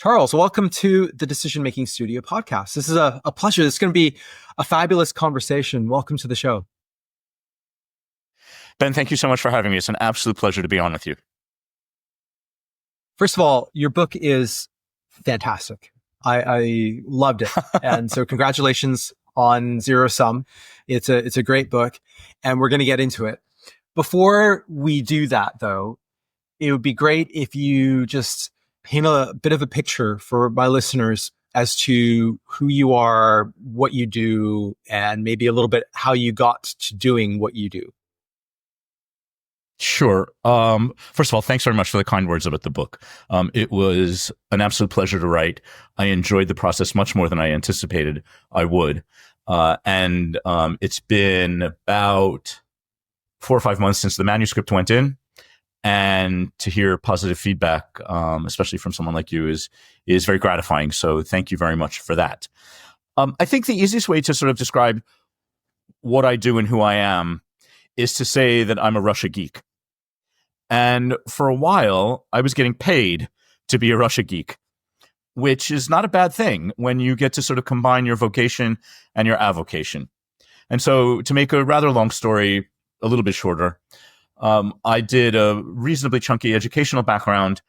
Charles, welcome to the Decision Making Studio podcast. This is a pleasure. It's going to be a fabulous conversation. Welcome to the show. Ben, thank you so much for having me. It's an absolute pleasure to be on with you. First of all, your book is fantastic. I loved it. And so congratulations on Zero Sum. It's a great book, and we're going to get into it. Before we do that, though, it would be great if you just paint a bit of a picture for my listeners as to who you are, what you do, and maybe a little bit how you got to doing what you do. Sure. First of all, thanks very much for the kind words about the book. It was an absolute pleasure to write. I enjoyed the process much more than I anticipated I would. And it's been about 4 or 5 months since the manuscript went in. And to hear positive feedback, especially from someone like you, is very gratifying. So thank you very much for that. I think the easiest way to sort of describe what I do and who I am is to say that I'm a Russia geek. And for a while, I was getting paid to be a Russia geek, which is not a bad thing when you get to sort of combine your vocation and your avocation. And so to make a rather long story a little bit shorter, I did a reasonably chunky educational background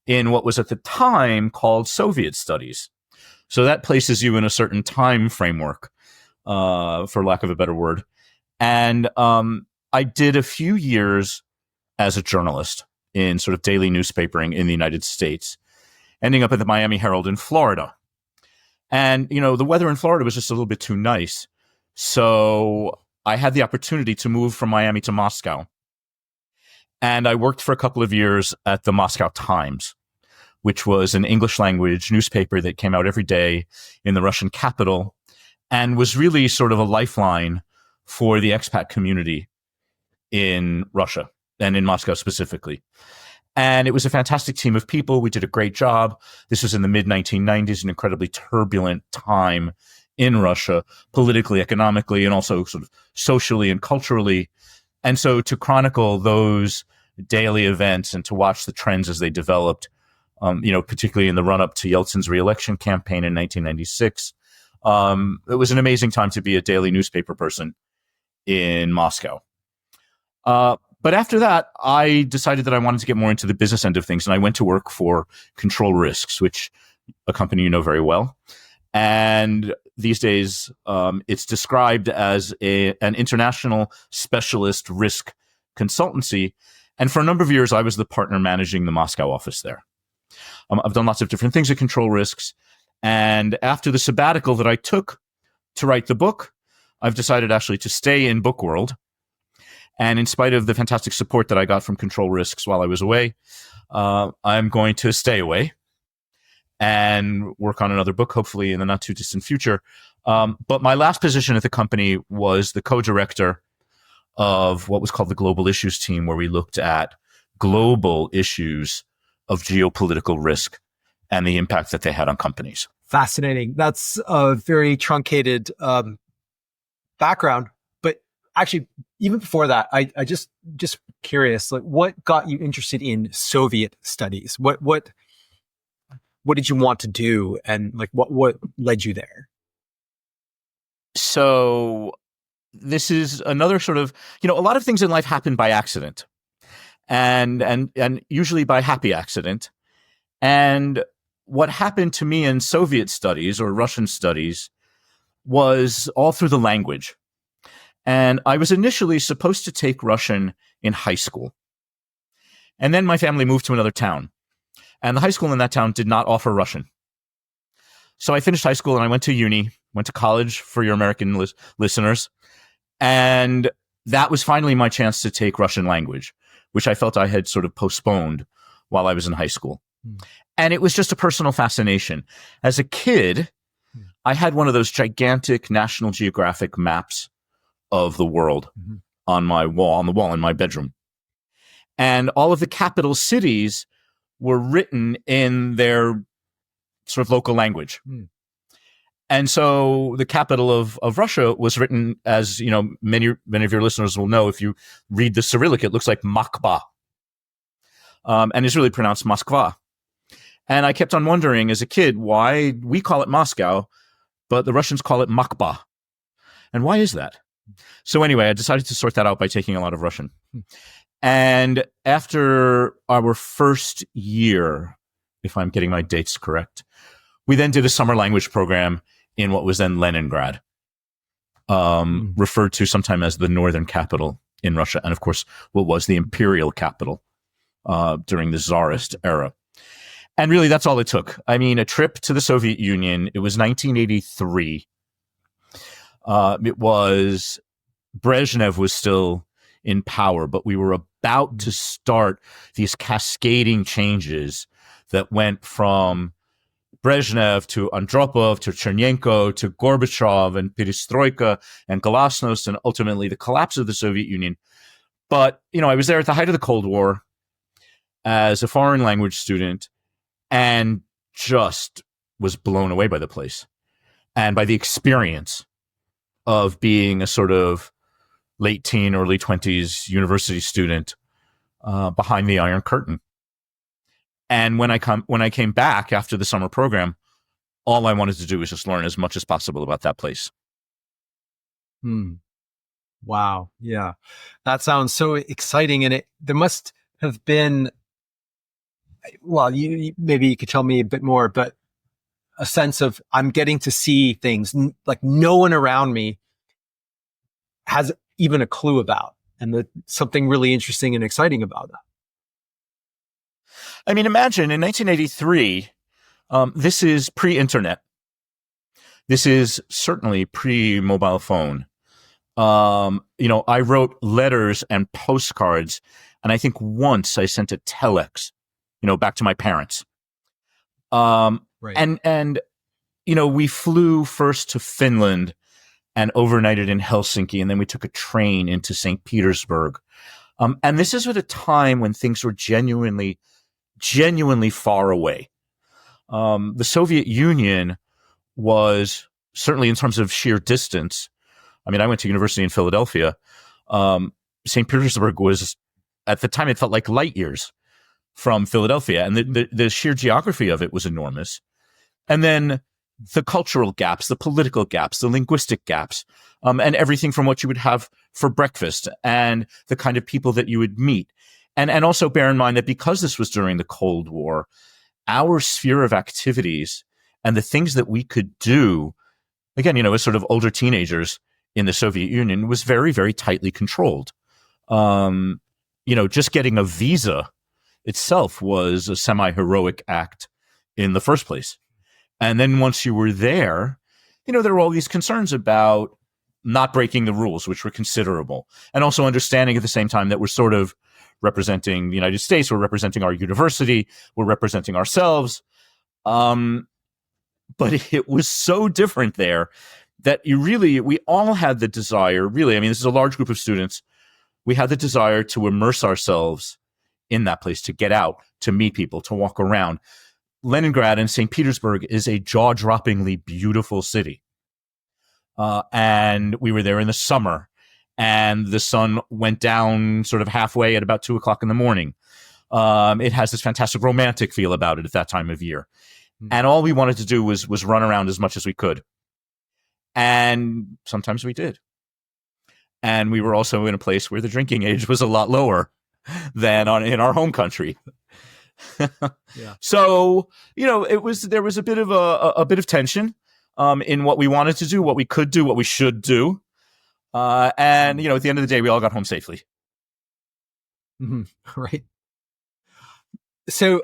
in what was at the time called Soviet studies. So that places you in a certain time framework, for lack of a better word. And I did a few years as a journalist in sort of daily newspapering in the United States, ending up at the Miami Herald in Florida. And, the weather in Florida was just a little bit too nice. So I had the opportunity to move from Miami to Moscow. And I worked for a couple of years at the Moscow Times, which was an English language newspaper that came out every day in the Russian capital and was really sort of a lifeline for the expat community in Russia and in Moscow specifically. And it was a fantastic team of people. We did a great job. This was in the mid-1990s, an incredibly turbulent time in Russia, politically, economically, and also sort of socially and culturally. And so to chronicle those daily events and to watch the trends as they developed, particularly in the run-up to Yeltsin's re-election campaign in 1996, it was an amazing time to be a daily newspaper person in Moscow. But after that, I decided that I wanted to get more into the business end of things, and I went to work for Control Risks, which a company you know very well. And these days, it's described as an international specialist risk consultancy. And for a number of years, I was the partner managing the Moscow office there. I've done lots of different things at Control Risks. And after the sabbatical that I took to write the book, I've decided actually to stay in book world. And in spite of the fantastic support that I got from Control Risks while I was away, I'm going to stay away and work on another book, hopefully in the not too distant future. But my last position at the company was the co-director of what was called the Global Issues team, where we looked at global issues of geopolitical risk and the impact that they had on companies. Fascinating. That's a very truncated background. But actually, even before that, I just curious, like, what got you interested in Soviet studies? What did you want to do, and like what led you there? So this is another sort of, a lot of things in life happen by accident, and usually by happy accident. And what happened to me in Soviet studies or Russian studies was all through the language. And I was initially supposed to take Russian in high school. And then my family moved to another town. And the high school in that town did not offer Russian. So I finished high school and I went to uni, went to college for your American listeners. And that was finally my chance to take Russian language, which I felt I had sort of postponed while I was in high school. And it was just a personal fascination. As a kid, I had one of those gigantic National Geographic maps of the world on the wall in my bedroom. And all of the capital cities were written in their sort of local language. And so the capital of Russia was written as, many of your listeners will know, if you read the Cyrillic, it looks like Moskva. And it's really pronounced Moskva. And I kept on wondering as a kid why we call it Moscow, but the Russians call it Moskva. And why is that? So anyway, I decided to sort that out by taking a lot of Russian. And after our first year, if I'm getting my dates correct, we then did a summer language program in what was then Leningrad, referred to sometime as the northern capital in Russia. And of course, what was the imperial capital during the Tsarist era. And really, that's all it took. I mean, a trip to the Soviet Union. It was 1983. It was Brezhnev was still in power, but we were about to start these cascading changes that went from Brezhnev to Andropov to Chernenko to Gorbachev and Perestroika and Glasnost and ultimately the collapse of the Soviet Union. But, I was there at the height of the Cold War as a foreign language student and just was blown away by the place and by the experience of being a sort of late teen, early 20s university student behind the Iron Curtain. And when I came back after the summer program, all I wanted to do was just learn as much as possible about that place. Wow. Yeah. That sounds so exciting. And there must have been, well, maybe you could tell me a bit more, but a sense of I'm getting to see things like no one around me has even a clue about, and something really interesting and exciting about that. I mean, imagine in 1983, this is pre-internet. This is certainly pre-mobile phone. I wrote letters and postcards, and I think once I sent a telex, back to my parents. Right. And we flew first to Finland and overnighted in Helsinki, and then we took a train into St. Petersburg. And this is at a time when things were genuinely far away. The Soviet Union was certainly in terms of sheer distance. I mean, I went to university in Philadelphia. St. Petersburg was, at the time, it felt like light years from Philadelphia. And the sheer geography of it was enormous. And then the cultural gaps, the political gaps, the linguistic gaps, and everything from what you would have for breakfast and the kind of people that you would meet. And also bear in mind that because this was during the Cold War, our sphere of activities and the things that we could do, again, as sort of older teenagers in the Soviet Union was very, very tightly controlled. Just getting a visa itself was a semi-heroic act in the first place. And then once you were there, there were all these concerns about not breaking the rules, which were considerable. And also understanding at the same time that we're sort of representing the United States, we're representing our university, we're representing ourselves. But it was so different there that we all had the desire, really, I mean, this is a large group of students. We had the desire to immerse ourselves in that place, to get out, to meet people, to walk around. Leningrad and St. Petersburg is a jaw-droppingly beautiful city. And we were there in the summer, and the sun went down sort of halfway at about 2:00 in the morning. It has this fantastic romantic feel about it at that time of year. And all we wanted to do was run around as much as we could. And sometimes we did. And we were also in a place where the drinking age was a lot lower than in our home country. Yeah. So, there was a bit of tension in what we wanted to do, what we could do, what we should do. And, at the end of the day, we all got home safely. Mm-hmm. Right. So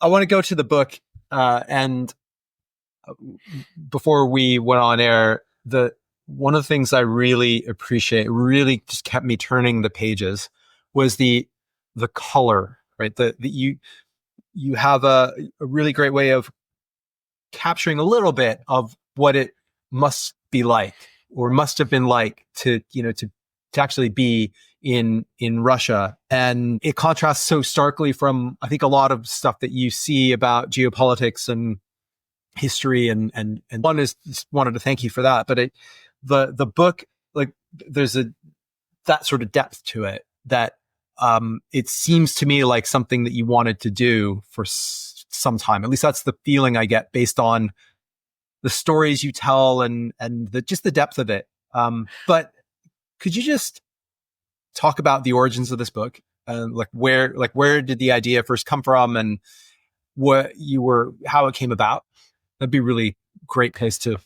I want to go to the book, and before we went on air, one of the things I really appreciate, really just kept me turning the pages, was the color, right? You have a really great way of capturing a little bit of what it must be like, or must have been like to actually be in Russia. And it contrasts so starkly from, I think, a lot of stuff that you see about geopolitics and history and one is just wanted to thank you for that. But the book, like, there's that sort of depth to it that it seems to me like something that you wanted to do for some time. At least that's the feeling I get based on the stories you tell and just the depth of it. But could you just talk about the origins of this book? Where did the idea first come from, and how it came about? That'd be really great place to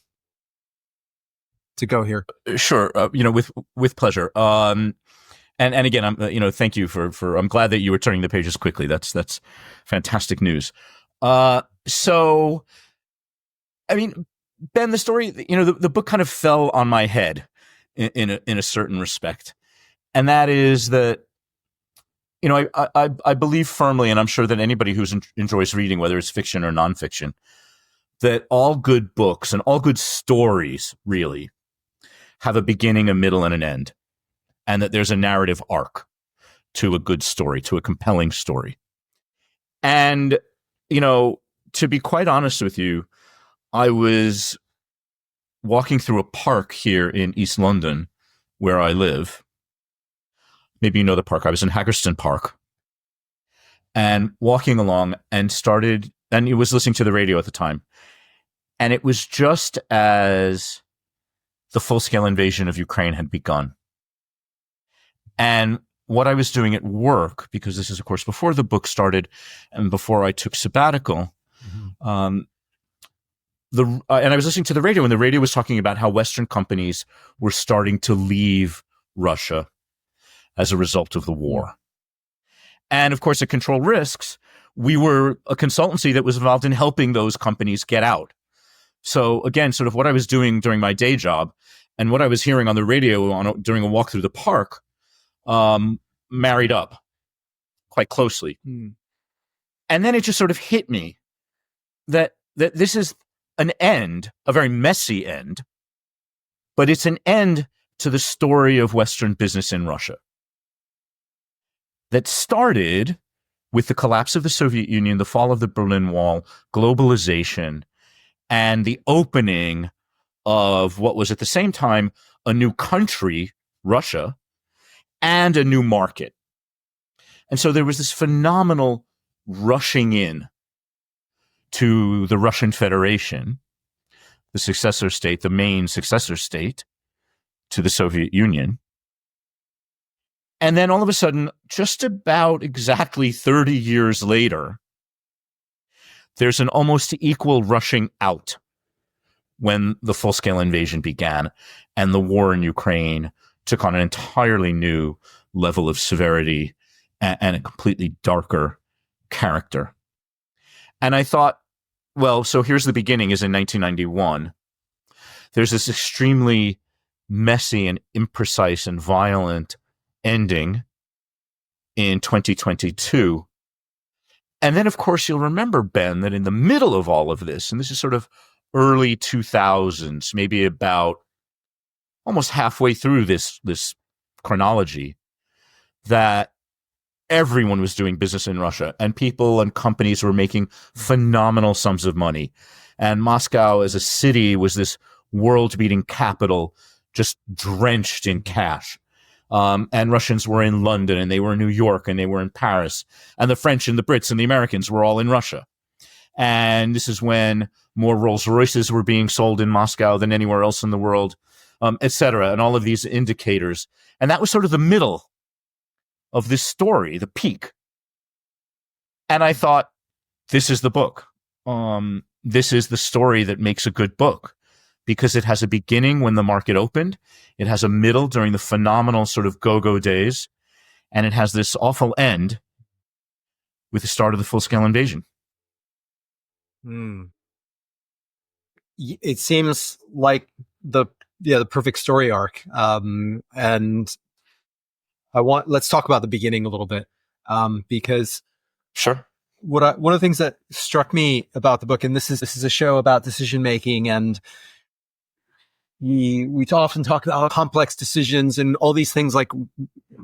go here. Sure. With pleasure. And again, thank you for, I'm glad that you were turning the pages quickly. That's fantastic news. So, I mean, Ben, the story, the book kind of fell on my head in a certain respect. And that is that, I believe firmly, and I'm sure that anybody who enjoys reading, whether it's fiction or nonfiction, that all good books and all good stories really have a beginning, a middle, and an end. And that there's a narrative arc to a good story, to a compelling story. And, to be quite honest with you, I was walking through a park here in East London where I live. Maybe you know the park. I was in Haggerston Park and walking along and it was listening to the radio at the time. And it was just as the full-scale invasion of Ukraine had begun. And what I was doing at work, because this is, of course, before the book started and before I took sabbatical, and I was listening to the radio, and the radio was talking about how Western companies were starting to leave Russia as a result of the war. And of course, at Control Risks, we were a consultancy that was involved in helping those companies get out. So again, sort of what I was doing during my day job and what I was hearing on the radio during a walk through the park married up quite closely. And then it just sort of hit me that this is an end, a very messy end, but it's an end to the story of Western business in Russia that started with the collapse of the Soviet Union, the fall of the Berlin Wall, globalization, and the opening of what was at the same time a new country, Russia, and a new market. And so there was this phenomenal rushing in to the Russian Federation, the successor state, the main successor state to the Soviet Union. And then all of a sudden, just about exactly 30 years later, there's an almost equal rushing out when the full-scale invasion began and the war in Ukraine took on an entirely new level of severity and a completely darker character. And I thought, well, so here's the beginning is in 1991. There's this extremely messy and imprecise and violent ending in 2022. And then, of course, you'll remember, Ben, that in the middle of all of this, and this is sort of early 2000s, maybe about almost halfway through this chronology, that everyone was doing business in Russia and people and companies were making phenomenal sums of money. And Moscow as a city was this world-beating capital just drenched in cash. And Russians were in London and they were in New York and they were in Paris. And the French and the Brits and the Americans were all in Russia. And this is when more Rolls Royces were being sold in Moscow than anywhere else in the world, et cetera. And all of these indicators. And that was sort of the middle of this story, the peak. And I thought, this is the book. This is the story that makes a good book because it has a beginning when the market opened. It has a middle during the phenomenal sort of go-go days. And it has this awful end with the start of the full-scale invasion. It seems like the perfect story arc. And let's talk about the beginning a little bit. Because sure. One of the things that struck me about the book, and this is a show about decision making, and we often talk about complex decisions and all these things. Like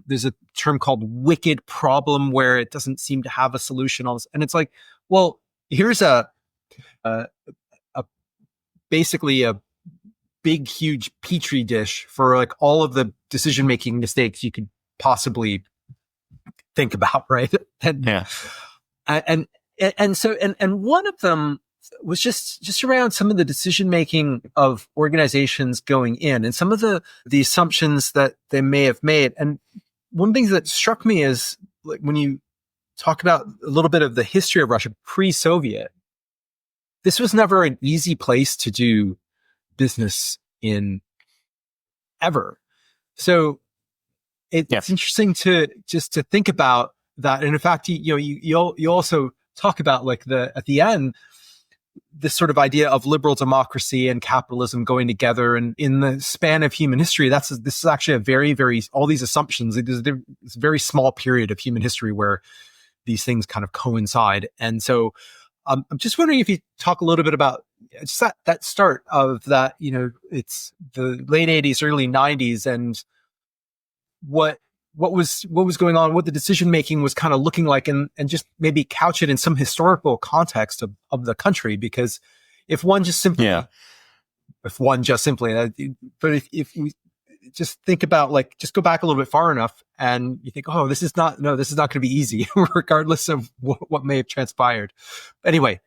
there's a term called wicked problem where it doesn't seem to have a solution. And it's like, well, here's basically a big, huge petri dish for like all of the decision making mistakes you could possibly think about, right? And And one of them was just around some of the decision making of organizations going in and some of the assumptions that they may have made. And one thing that struck me is like when you talk about a little bit of the history of Russia pre-Soviet, this was never an easy place to do business in ever. So it's interesting to think about that. And in fact, you also talk about like at the end, this sort of idea of liberal democracy and capitalism going together. And in the span of human history, this is actually a very, very, all these assumptions, it's a very small period of human history where these things kind of coincide. And so I'm just wondering if you talk a little bit about just that start of that, it's the late 80s, early 90s, and what was going on, what the decision making was kind of looking like, and just maybe couch it in some historical context of the country. Because if one just simply, but if you just think about like, just go back a little bit far enough and you think, oh, this is not going to be easy, regardless of what may have transpired. Anyway,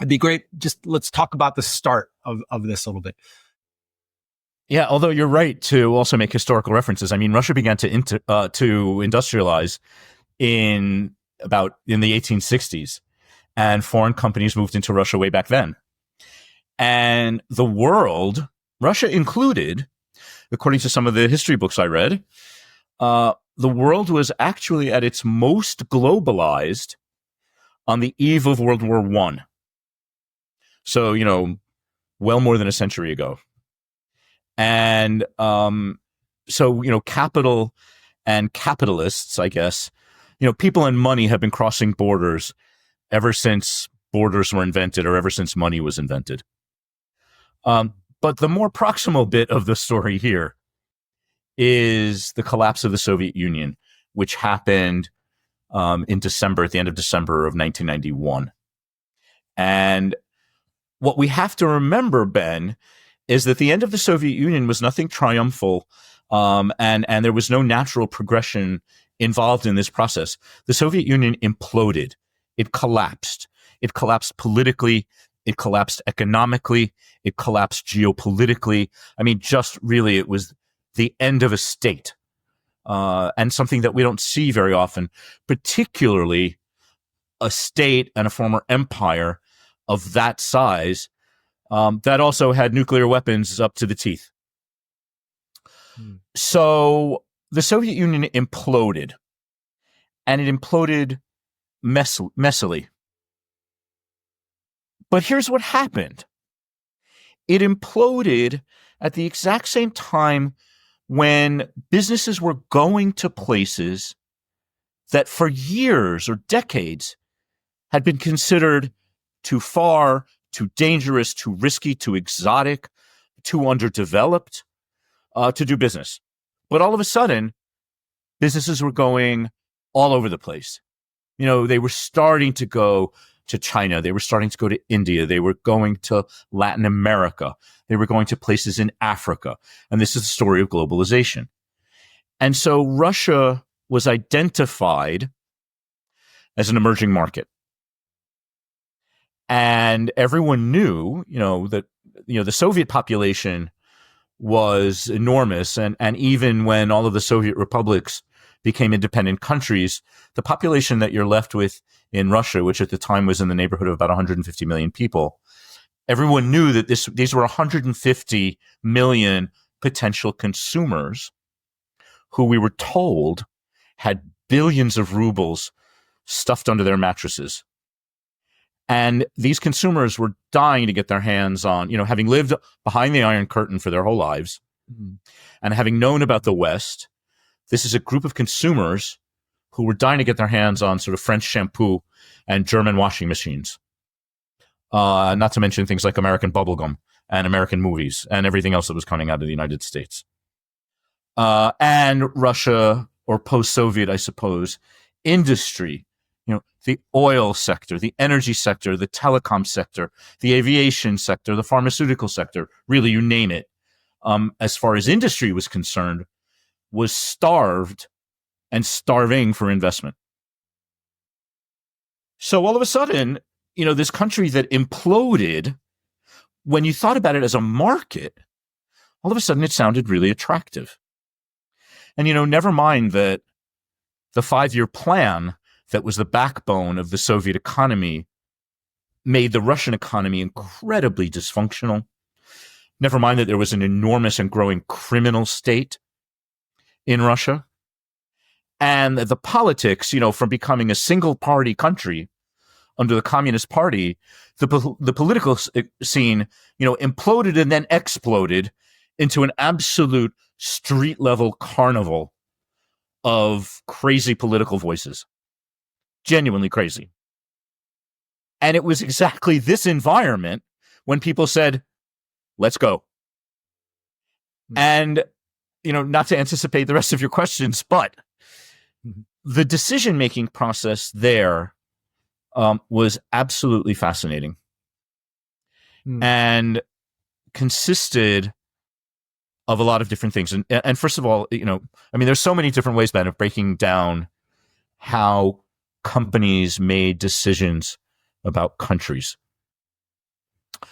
it'd be great. Just let's talk about the start of this a little bit. Yeah, although you're right to also make historical references. I mean, Russia began to industrialize in the 1860s, and foreign companies moved into Russia way back then. And the world, Russia included, according to some of the history books I read, the world was actually at its most globalized on the eve of World War I. So, well more than a century ago. And so, capital and capitalists, I guess, people and money have been crossing borders ever since borders were invented or ever since money was invented. But the more proximal bit of the story here is the collapse of the Soviet Union, which happened at the end of December of 1991. And what we have to remember, Ben, is that the end of the Soviet Union was nothing triumphal, and there was no natural progression involved in this process. The Soviet Union imploded. It collapsed. It collapsed politically. It collapsed economically. It collapsed geopolitically. I mean, just really, it was the end of a state, and something that we don't see very often, particularly a state and a former empire of that size, that also had nuclear weapons up to the teeth. So the Soviet Union imploded, and it imploded messily. But here's what happened. It imploded at the exact same time when businesses were going to places that for years or decades had been considered too far, too dangerous, too risky, too exotic, too underdeveloped to do business. But all of a sudden, businesses were going all over the place. They were starting to go to China. They were starting to go to India. They were going to Latin America. They were going to places in Africa. And this is the story of globalization. And so Russia was identified as an emerging market. And everyone knew, that, the Soviet population was enormous. And even when all of the Soviet republics became independent countries, the population that you're left with in Russia, which at the time was in the neighborhood of about 150 million people, everyone knew that these were 150 million potential consumers who we were told had billions of rubles stuffed under their mattresses. And these consumers were dying to get their hands on, having lived behind the Iron Curtain for their whole lives, and having known about the West, this is a group of consumers who were dying to get their hands on sort of French shampoo and German washing machines. Not to mention things like American bubblegum and American movies and everything else that was coming out of the United States. And Russia, or post-Soviet, I suppose, industry, the oil sector, the energy sector, the telecom sector, the aviation sector, the pharmaceutical sector, really, you name it, as far as industry was concerned, was starved and starving for investment. So all of a sudden, this country that imploded, when you thought about it as a market, all of a sudden it sounded really attractive. And, never mind that the 5-year plan that was the backbone of the Soviet economy made the Russian economy incredibly dysfunctional. Never mind that there was an enormous and growing criminal state in Russia. And the politics, from becoming a single party country under the Communist Party, the political scene, imploded and then exploded into an absolute street level carnival of crazy political voices. Genuinely crazy. And it was exactly this environment when people said, let's go. Mm-hmm. And, not to anticipate the rest of your questions, but the decision-making process there was absolutely fascinating and consisted of a lot of different things. And first of all, there's so many different ways then of breaking down how companies made decisions about countries.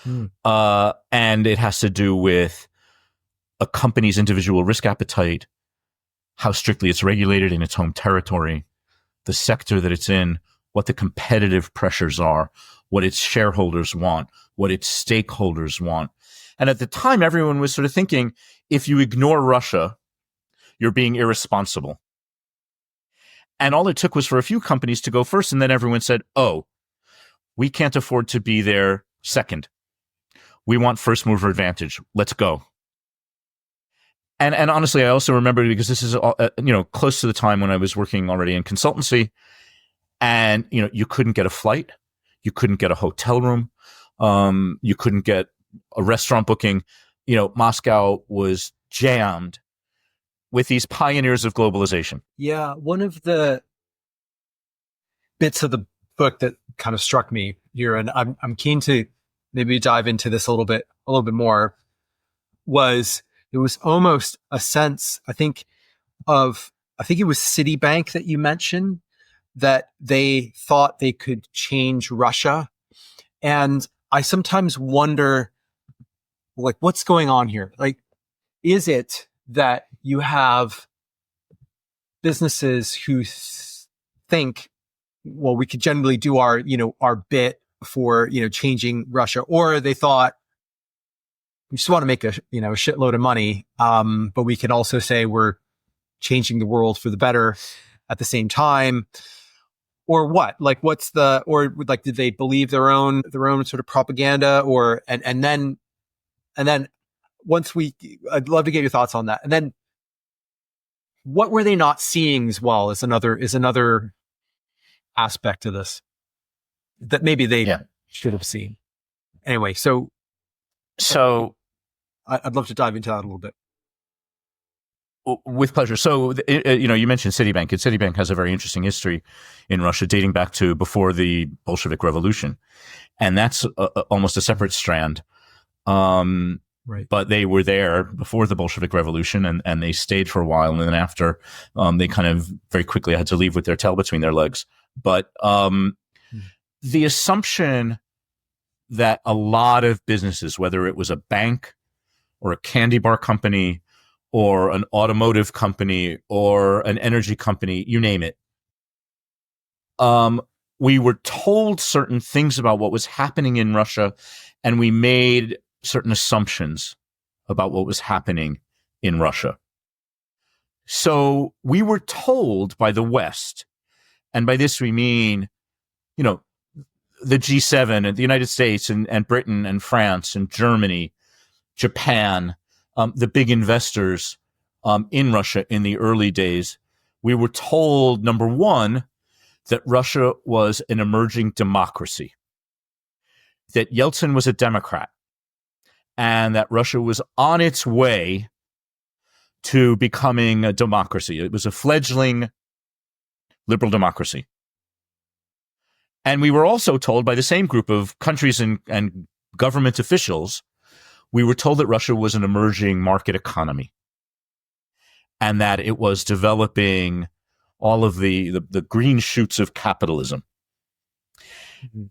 And it has to do with a company's individual risk appetite, how strictly it's regulated in its home territory, the sector that it's in, what the competitive pressures are, what its shareholders want, what its stakeholders want. And at the time, everyone was sort of thinking, if you ignore Russia, you're being irresponsible. And all it took was for a few companies to go first, and then everyone said, oh, we can't afford to be there second. We want first mover advantage. Let's go. And honestly, I also remember, because this is close to the time when I was working already in consultancy, and you couldn't get a flight, you couldn't get a hotel room, you couldn't get a restaurant booking. Moscow was jammed with these pioneers of globalization. Yeah, one of the bits of the book that kind of struck me here, and I'm keen to maybe dive into this a little bit more, was it was almost a sense, I think it was Citibank that you mentioned, that they thought they could change Russia. And I sometimes wonder, like, what's going on here? Like, is it that you have businesses who think, well, we could generally do our bit for, changing Russia, or they thought, we just want to make a shitload of money. But we can also say we're changing the world for the better at the same time, or what? Like, did they believe their own sort of propaganda, and then I'd love to get your thoughts on that. And then what were they not seeing as well is another aspect of this that maybe they should have seen. Anyway, so I'd love to dive into that a little bit. With pleasure. So, you mentioned Citibank, and Citibank has a very interesting history in Russia dating back to before the Bolshevik Revolution. And that's almost a separate strand. Right. But they were there before the Bolshevik Revolution, and they stayed for a while. And then after, they kind of very quickly had to leave with their tail between their legs. But the assumption that a lot of businesses, whether it was a bank or a candy bar company or an automotive company or an energy company, you name it, we were told certain things about what was happening in Russia, and we made certain assumptions about what was happening in Russia. So we were told by the West, and by this we mean, the G7 and the United States and Britain and France and Germany, Japan, the big investors in Russia in the early days, we were told, number one, that Russia was an emerging democracy, that Yeltsin was a Democrat, and that Russia was on its way to becoming a democracy. It was a fledgling liberal democracy. And we were also told by the same group of countries and government officials, we were told that Russia was an emerging market economy and that it was developing all of the green shoots of capitalism.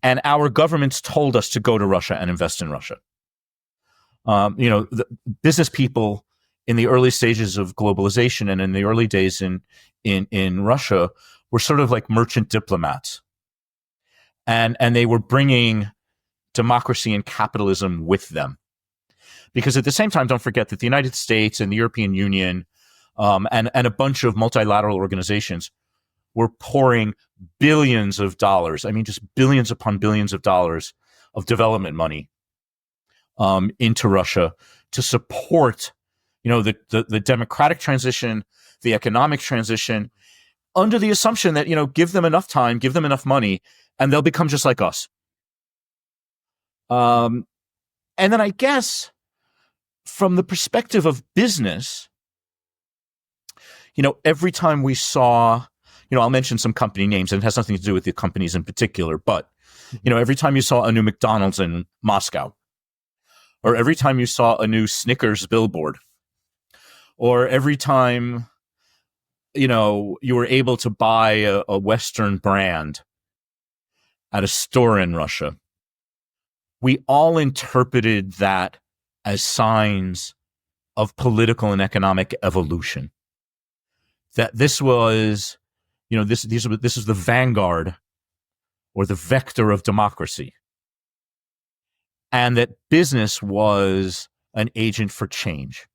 And our governments told us to go to Russia and invest in Russia. The business people in the early stages of globalization and in the early days in Russia were sort of like merchant diplomats. And they were bringing democracy and capitalism with them. Because at the same time, don't forget that the United States and the European Union and a bunch of multilateral organizations were pouring billions of dollars, I mean, just billions upon billions of dollars of development money into Russia to support, the democratic transition, the economic transition, under the assumption that, give them enough time, give them enough money, and they'll become just like us. And then I guess from the perspective of business, every time we saw, I'll mention some company names, and it has nothing to do with the companies in particular, but, every time you saw a new McDonald's in Moscow, or every time you saw a new Snickers billboard, or every time, you were able to buy a Western brand at a store in Russia, we all interpreted that as signs of political and economic evolution. That this was, this is the vanguard or the vector of democracy. And that business was an agent for change.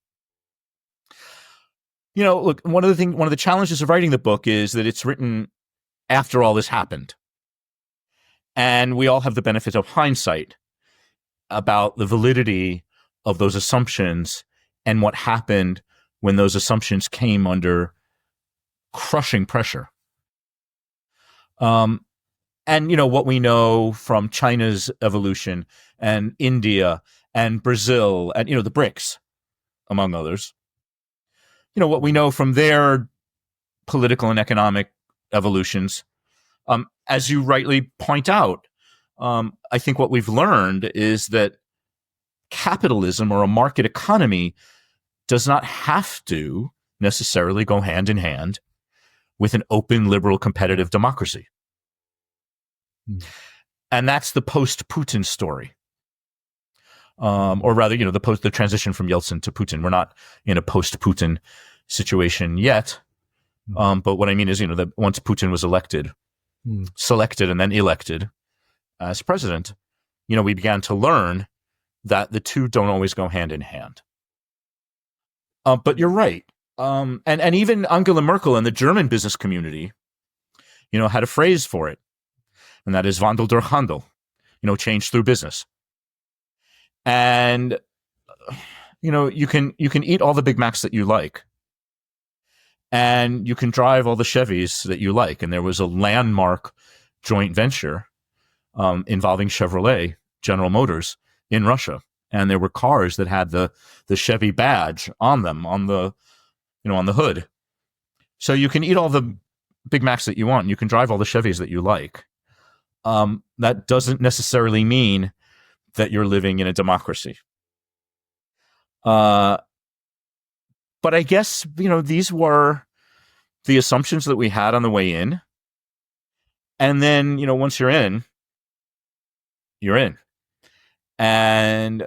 Look, one of the challenges of writing the book is that it's written after all this happened. And we all have the benefit of hindsight about the validity of those assumptions and what happened when those assumptions came under crushing pressure. And, what we know from China's evolution and India and Brazil and, the BRICS, among others, what we know from their political and economic evolutions, as you rightly point out, I think what we've learned is that capitalism or a market economy does not have to necessarily go hand in hand with an open, liberal, competitive democracy. And that's the post-Putin story. Or rather, the transition from Yeltsin to Putin. We're not in a post-Putin situation yet. But what I mean is, that once Putin was selected and then elected as president, we began to learn that the two don't always go hand in hand. But you're right. And even Angela Merkel and the German business community, had a phrase for it. And that is Wandel durch Handel, change through business. And, you can eat all the Big Macs that you like. And you can drive all the Chevys that you like. And there was a landmark joint venture involving Chevrolet, General Motors, in Russia. And there were cars that had the Chevy badge on them, on the hood. So you can eat all the Big Macs that you want. And you can drive all the Chevys that you like. That doesn't necessarily mean that you're living in a democracy. But I guess, these were the assumptions that we had on the way in. And then, once you're in, you're in. And,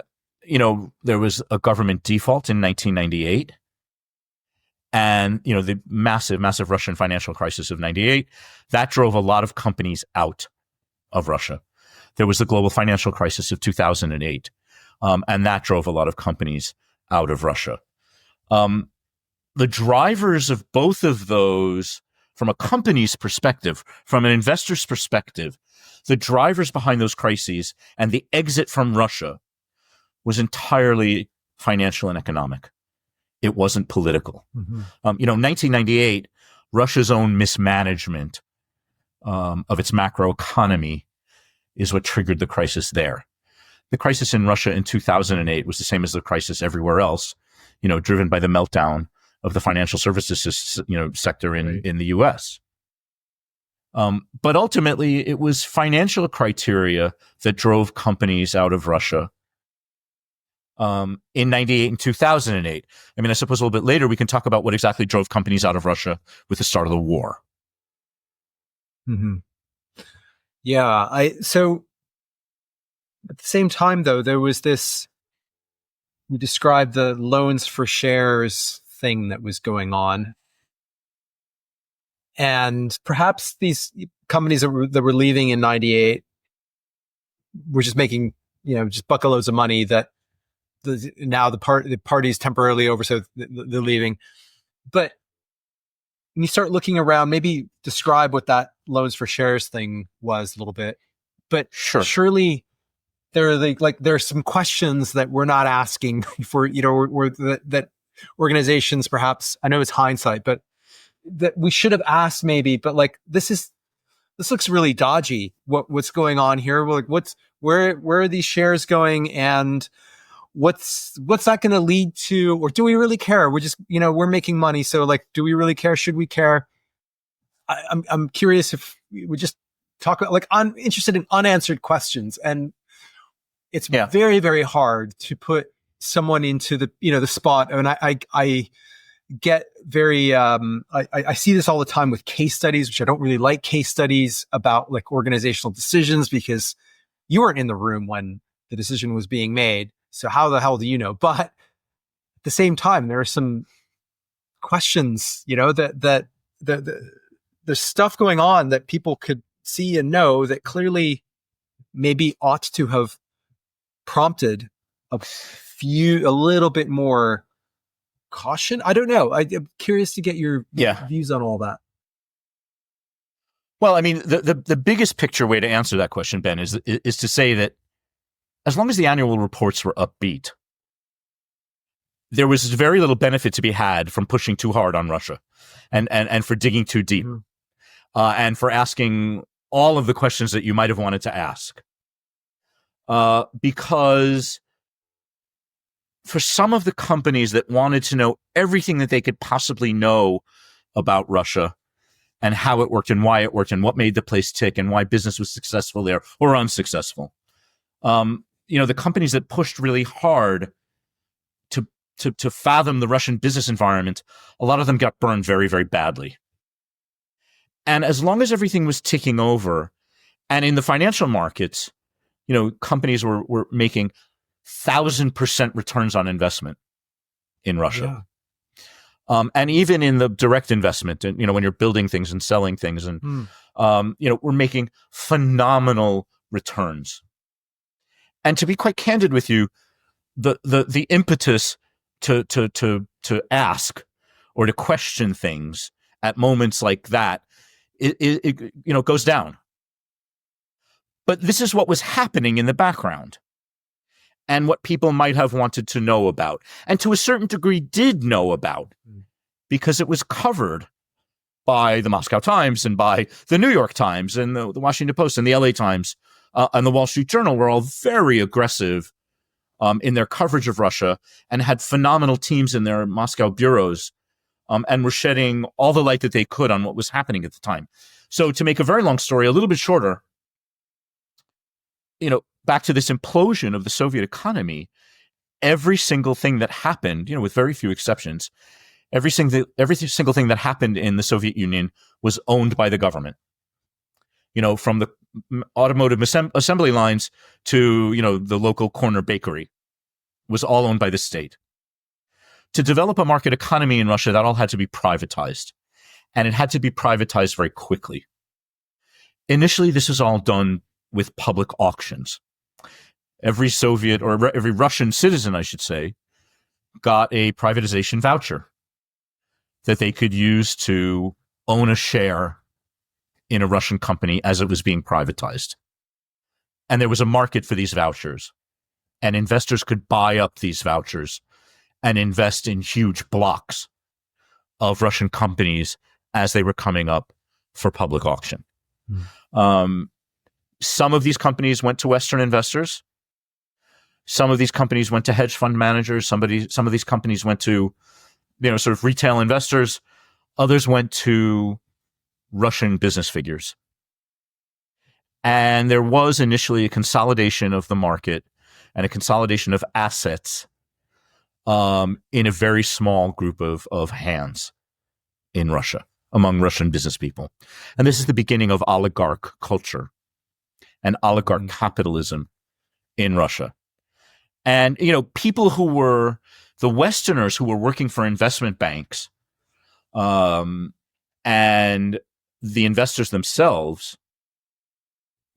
there was a government default in 1998. And, the massive, massive Russian financial crisis of 98, that drove a lot of companies out of Russia. There was the global financial crisis of 2008. And that drove a lot of companies out of Russia. The drivers of both of those, from a company's perspective, from an investor's perspective, the drivers behind those crises and the exit from Russia was entirely financial and economic. It wasn't political. 1998, Russia's own mismanagement of its macroeconomy is what triggered the crisis there. The crisis in Russia in 2008 was the same as the crisis everywhere else, driven by the meltdown of the financial services, sector in the U.S. But ultimately, it was financial criteria that drove companies out of Russia in 98 and 2008. I mean, I suppose a little bit later, we can talk about what exactly drove companies out of Russia with the start of the war. Mm-hmm. Yeah. So at the same time, though, there was this, you described the loans for shares thing that was going on. And perhaps these companies that were leaving in 98 were just making, just bucketloads of money that now the party's temporarily over, so they're leaving. But when you start looking around, maybe describe what that loans for shares thing was a little bit. But Sure. surely there are some questions that we're not asking for, that organizations, perhaps, I know it's hindsight, but that we should have asked maybe, but this looks really dodgy. What's going on here? Like where are these shares going, and what's that going to lead to? Or do we really care? We're just, we're making money. So do we really care? Should we care? I'm curious if we just talk about, I'm interested in unanswered questions, and it's very, very hard to put someone into the spot. And I get very, I see this all the time with case studies, which I don't really like case studies about organizational decisions, because you weren't in the room when the decision was being made. So how the hell do you know? But at the same time, there are some questions, that there's stuff going on that people could see and know that clearly maybe ought to have prompted a little bit more caution. I don't know. I'm curious to get your views on all that. Well, I mean, the biggest picture way to answer that question, Ben, is to say that as long as the annual reports were upbeat, there was very little benefit to be had from pushing too hard on Russia and for digging too deep, and for asking all of the questions that you might have wanted to ask. Because for some of the companies that wanted to know everything that they could possibly know about Russia and how it worked and why it worked and what made the place tick and why business was successful there or unsuccessful, the companies that pushed really hard to fathom the Russian business environment, a lot of them got burned very, very badly. And as long as everything was ticking over, and in the financial markets, companies were making 1,000% returns on investment in Russia. Yeah. And even in the direct investment, and when you're building things and selling things, and we're making phenomenal returns. And to be quite candid with you, the impetus to ask or to question things at moments like that, it goes down. But this is what was happening in the background, and what people might have wanted to know about, and to a certain degree did know about, because it was covered by the Moscow Times and by the New York Times and the Washington Post and the LA Times and the Wall Street Journal were all very aggressive in their coverage of Russia, and had phenomenal teams in their Moscow bureaus, and were shedding all the light that they could on what was happening at the time. So to make a very long story a little bit shorter, back to this implosion of the Soviet economy, every single thing that happened, with very few exceptions, every single thing that happened in the Soviet Union was owned by the government. From the automotive assembly lines to, the local corner bakery, was all owned by the state. To develop a market economy in Russia, that all had to be privatized. And it had to be privatized very quickly. Initially, this was all done with public auctions. Every Soviet, or every Russian citizen, I should say, got a privatization voucher that they could use to own a share in a Russian company as it was being privatized. And there was a market for these vouchers, and investors could buy up these vouchers and invest in huge blocks of Russian companies as they were coming up for public auction. Some of these companies went to Western investors. Some of these companies went to hedge fund managers. Some of these companies went to, sort of retail investors. Others went to Russian business figures. And there was initially a consolidation of the market and a consolidation of assets in a very small group of hands in Russia, among Russian business people. And this is the beginning of oligarch culture and oligarch capitalism in Russia. And, people who were the Westerners who were working for investment banks, and the investors themselves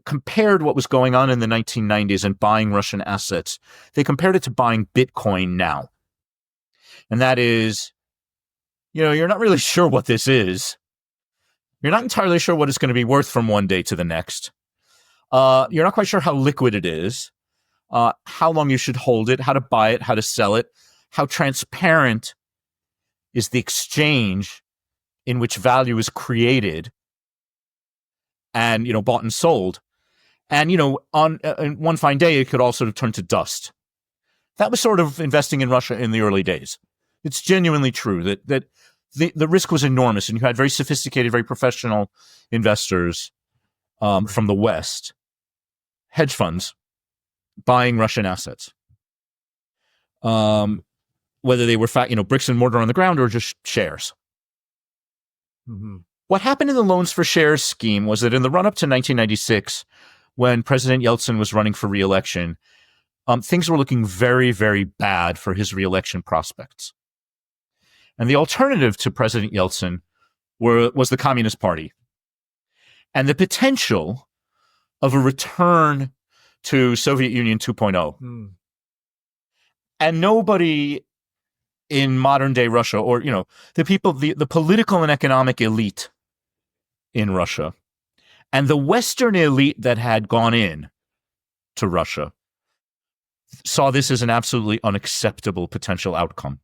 compared what was going on in the 1990s and buying Russian assets. They compared it to buying Bitcoin now. And that is, you're not really sure what this is. You're not entirely sure what it's going to be worth from one day to the next. You're not quite sure how liquid it is, how long you should hold it, how to buy it, how to sell it, how transparent is the exchange in which value is created and, bought and sold. And, on one fine day, it could all sort of turn to dust. That was sort of investing in Russia in the early days. It's genuinely true that the risk was enormous, and you had very sophisticated, very professional investors from the West, hedge funds, buying Russian assets. Whether they were bricks and mortar on the ground or just shares. Mm-hmm. What happened in the loans for shares scheme was that in the run-up to 1996, when President Yeltsin was running for re-election, things were looking very, very bad for his re-election prospects. And the alternative to President Yeltsin was the Communist Party. And the potential of a return to Soviet Union 2.0. Mm. And nobody in modern day Russia, or, the people, the political and economic elite in Russia, and the Western elite that had gone in to Russia, saw this as an absolutely unacceptable potential outcome.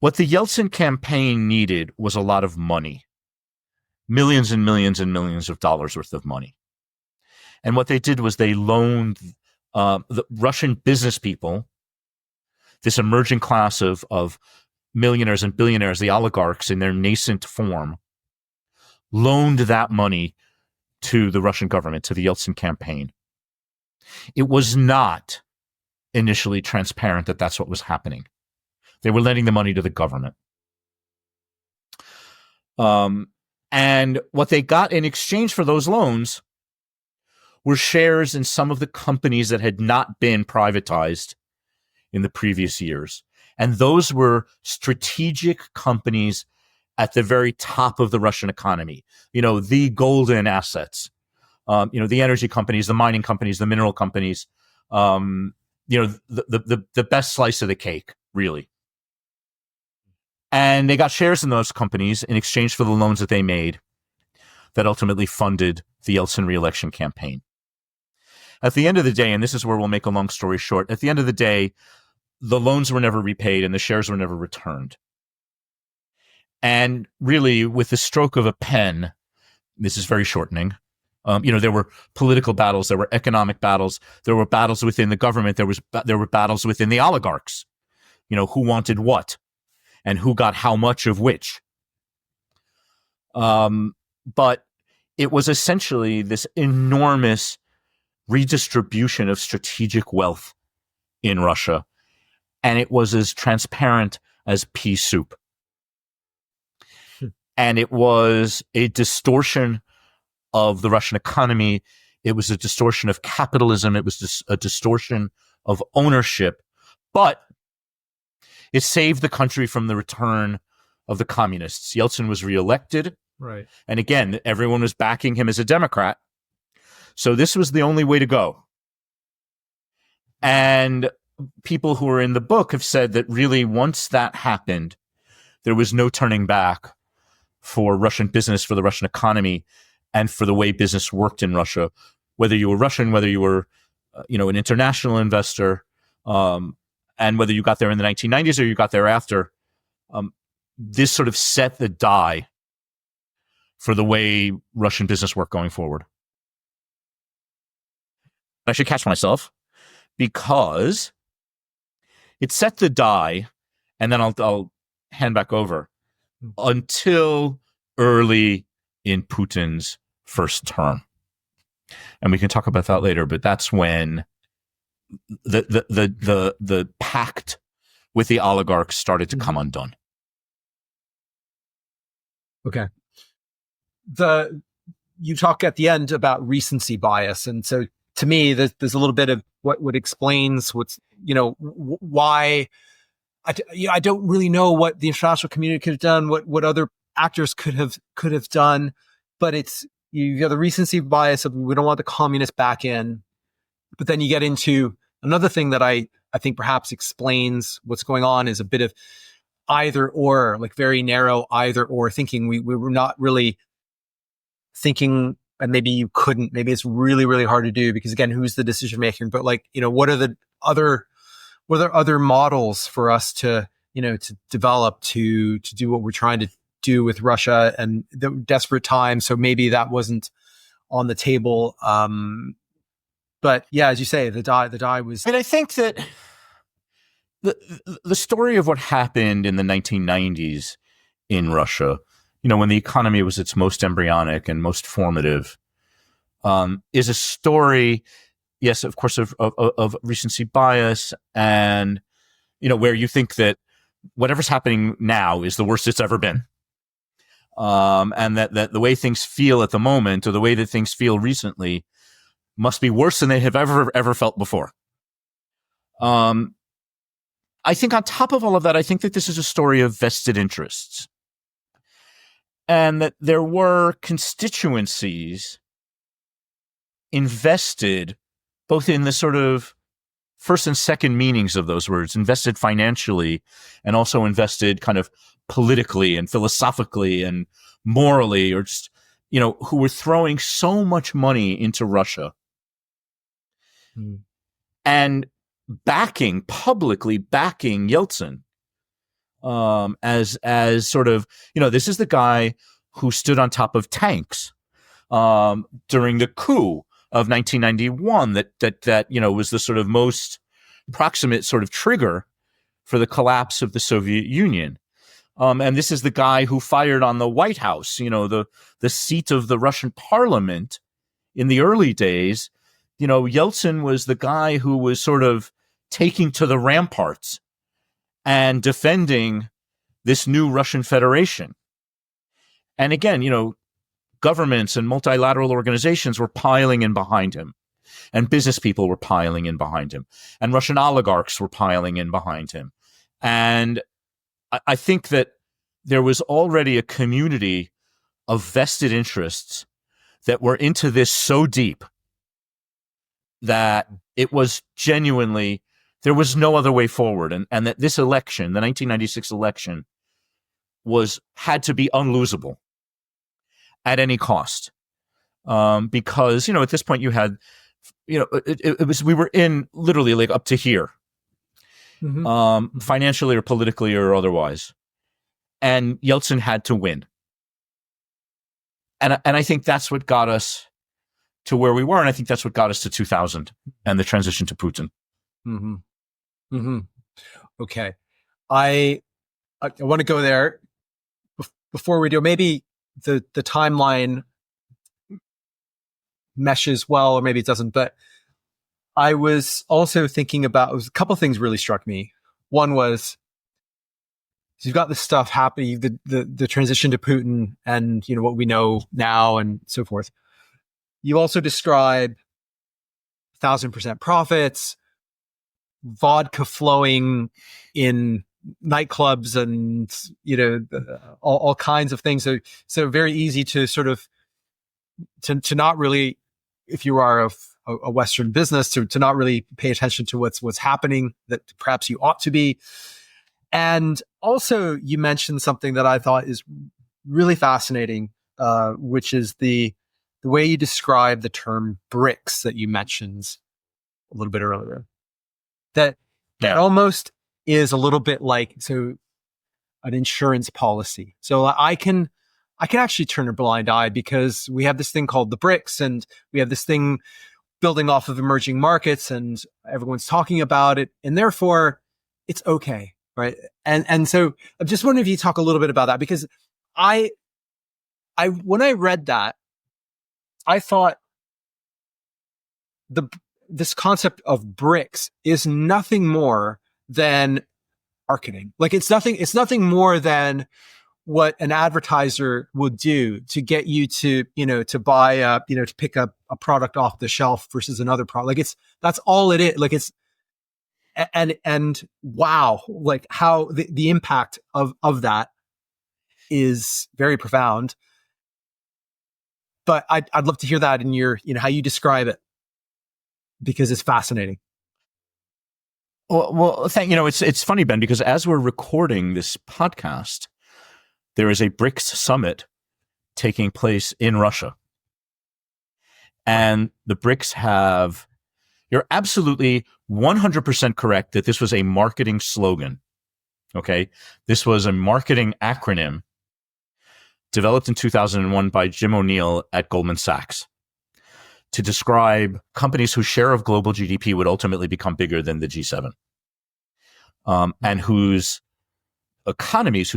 What the Yeltsin campaign needed was a lot of money, millions and millions and millions of dollars worth of money. And what they did was they loaned the Russian business people, this emerging class of millionaires and billionaires, the oligarchs in their nascent form, loaned that money to the Russian government, to the Yeltsin campaign. It was not initially transparent that that's what was happening. They were lending the money to the government. And what they got in exchange for those loans were shares in some of the companies that had not been privatized in the previous years. And those were strategic companies at the very top of the Russian economy. The golden assets, the energy companies, the mining companies, the mineral companies, the best slice of the cake, really. And they got shares in those companies in exchange for the loans that they made that ultimately funded the Yeltsin re-election campaign. At the end of the day, and this is where we'll make a long story short, at the end of the day, the loans were never repaid and the shares were never returned. And really, with the stroke of a pen, this is very shortening. There were political battles, there were economic battles, there were battles within the government, there were battles within the oligarchs. Who wanted what and who got how much of which. But it was essentially this enormous redistribution of strategic wealth in Russia, and it was as transparent as pea soup. And it was a distortion of the Russian economy. It was a distortion of capitalism. It was just a distortion of ownership. But it saved the country from the return of the communists. Yeltsin was reelected. Right. And again, everyone was backing him as a Democrat. So this was the only way to go. And people who are in the book have said that really once that happened, there was no turning back for Russian business, for the Russian economy, and for the way business worked in Russia, whether you were Russian, whether you were, an international investor, and whether you got there in the 1990s or you got there after. This sort of set the die for the way Russian business worked going forward. I should catch myself because it set the die, and then I'll hand back over until early in Putin's first term. And we can talk about that later, but that's when the pact with the oligarchs started to come undone. Okay. The you talk at the end about recency bias. And so to me, there's a little bit of what explains what's, why I don't really know what the international community could have done, what other actors could have done, but it's, you got the recency bias of we don't want the communists back in. But then you get into another thing that I think perhaps explains what's going on is a bit of either or, like very narrow either or thinking. We were not really thinking, and maybe you couldn't, maybe it's really, really hard to do because again, who's the decision maker? But like, what are the other models for us to develop to do what we're trying to do with Russia and the desperate time. So maybe that wasn't on the table. But yeah, as you say, the die was. And I think that the story of what happened in the 1990s in Russia, when the economy was its most embryonic and most formative, is a story, yes, of course, of recency bias and, where you think that whatever's happening now is the worst it's ever been. And that the way things feel at the moment or the way that things feel recently must be worse than they have ever felt before. I think on top of all of that, I think that this is a story of vested interests and that there were constituencies invested both in the sort of first and second meanings of those words, invested financially and also invested kind of politically and philosophically and morally, or just, who were throwing so much money into Russia and publicly backing Yeltsin, as sort of, this is the guy who stood on top of tanks, during the coup of 1991 that was the sort of most proximate sort of trigger for the collapse of the Soviet Union. And this is the guy who fired on the White House, the seat of the Russian parliament in the early days. Yeltsin was the guy who was sort of taking to the ramparts and defending this new Russian Federation. And again, governments and multilateral organizations were piling in behind him, and business people were piling in behind him, and Russian oligarchs were piling in behind him. And I think that there was already a community of vested interests that were into this so deep that it was genuinely, there was no other way forward. And that this election, the 1996 election, had to be unlosable at any cost. Because, at this point you had, we were in literally like up to here, financially or politically or otherwise. And Yeltsin had to win. And I think that's what got us to where we were. And I think that's what got us to 2000 and the transition to Putin. Mm-hmm. Mm-hmm. Okay. I want to go there before we do. Maybe the timeline meshes well, or maybe it doesn't. But I was also thinking about, a couple of things really struck me. One was, so you've got this stuff happening, the transition to Putin and, what we know now and so forth. You also describe 1,000% profits, vodka flowing in nightclubs and, all kinds of things. So very easy to sort of, to not really, if you are a Western business, to not really pay attention to what's happening that perhaps you ought to be. And also you mentioned something that I thought is really fascinating, which is the way you describe the term BRICS that you mentioned a little bit earlier. That almost is a little bit like, so an insurance policy. So I can actually turn a blind eye because we have this thing called the BRICS, and we have this thing building off of emerging markets, and everyone's talking about it, and therefore it's okay, right? And so I'm just wondering if you talk a little bit about that, because I when I read that, I thought this concept of BRICS is nothing more than marketing. Like it's nothing more than what an advertiser will do to get you to, to buy to pick up a product off the shelf versus another product. Like that's all it is. Like and wow, like how the impact of that is very profound. But I'd love to hear that in your, how you describe it, because it's fascinating. Well, it's funny, Ben, because as we're recording this podcast, there is a BRICS summit taking place in Russia. And the BRICS you're absolutely 100% correct that this was a marketing slogan. Okay. This was a marketing acronym developed in 2001 by Jim O'Neill at Goldman Sachs to describe companies whose share of global GDP would ultimately become bigger than the G7, and whose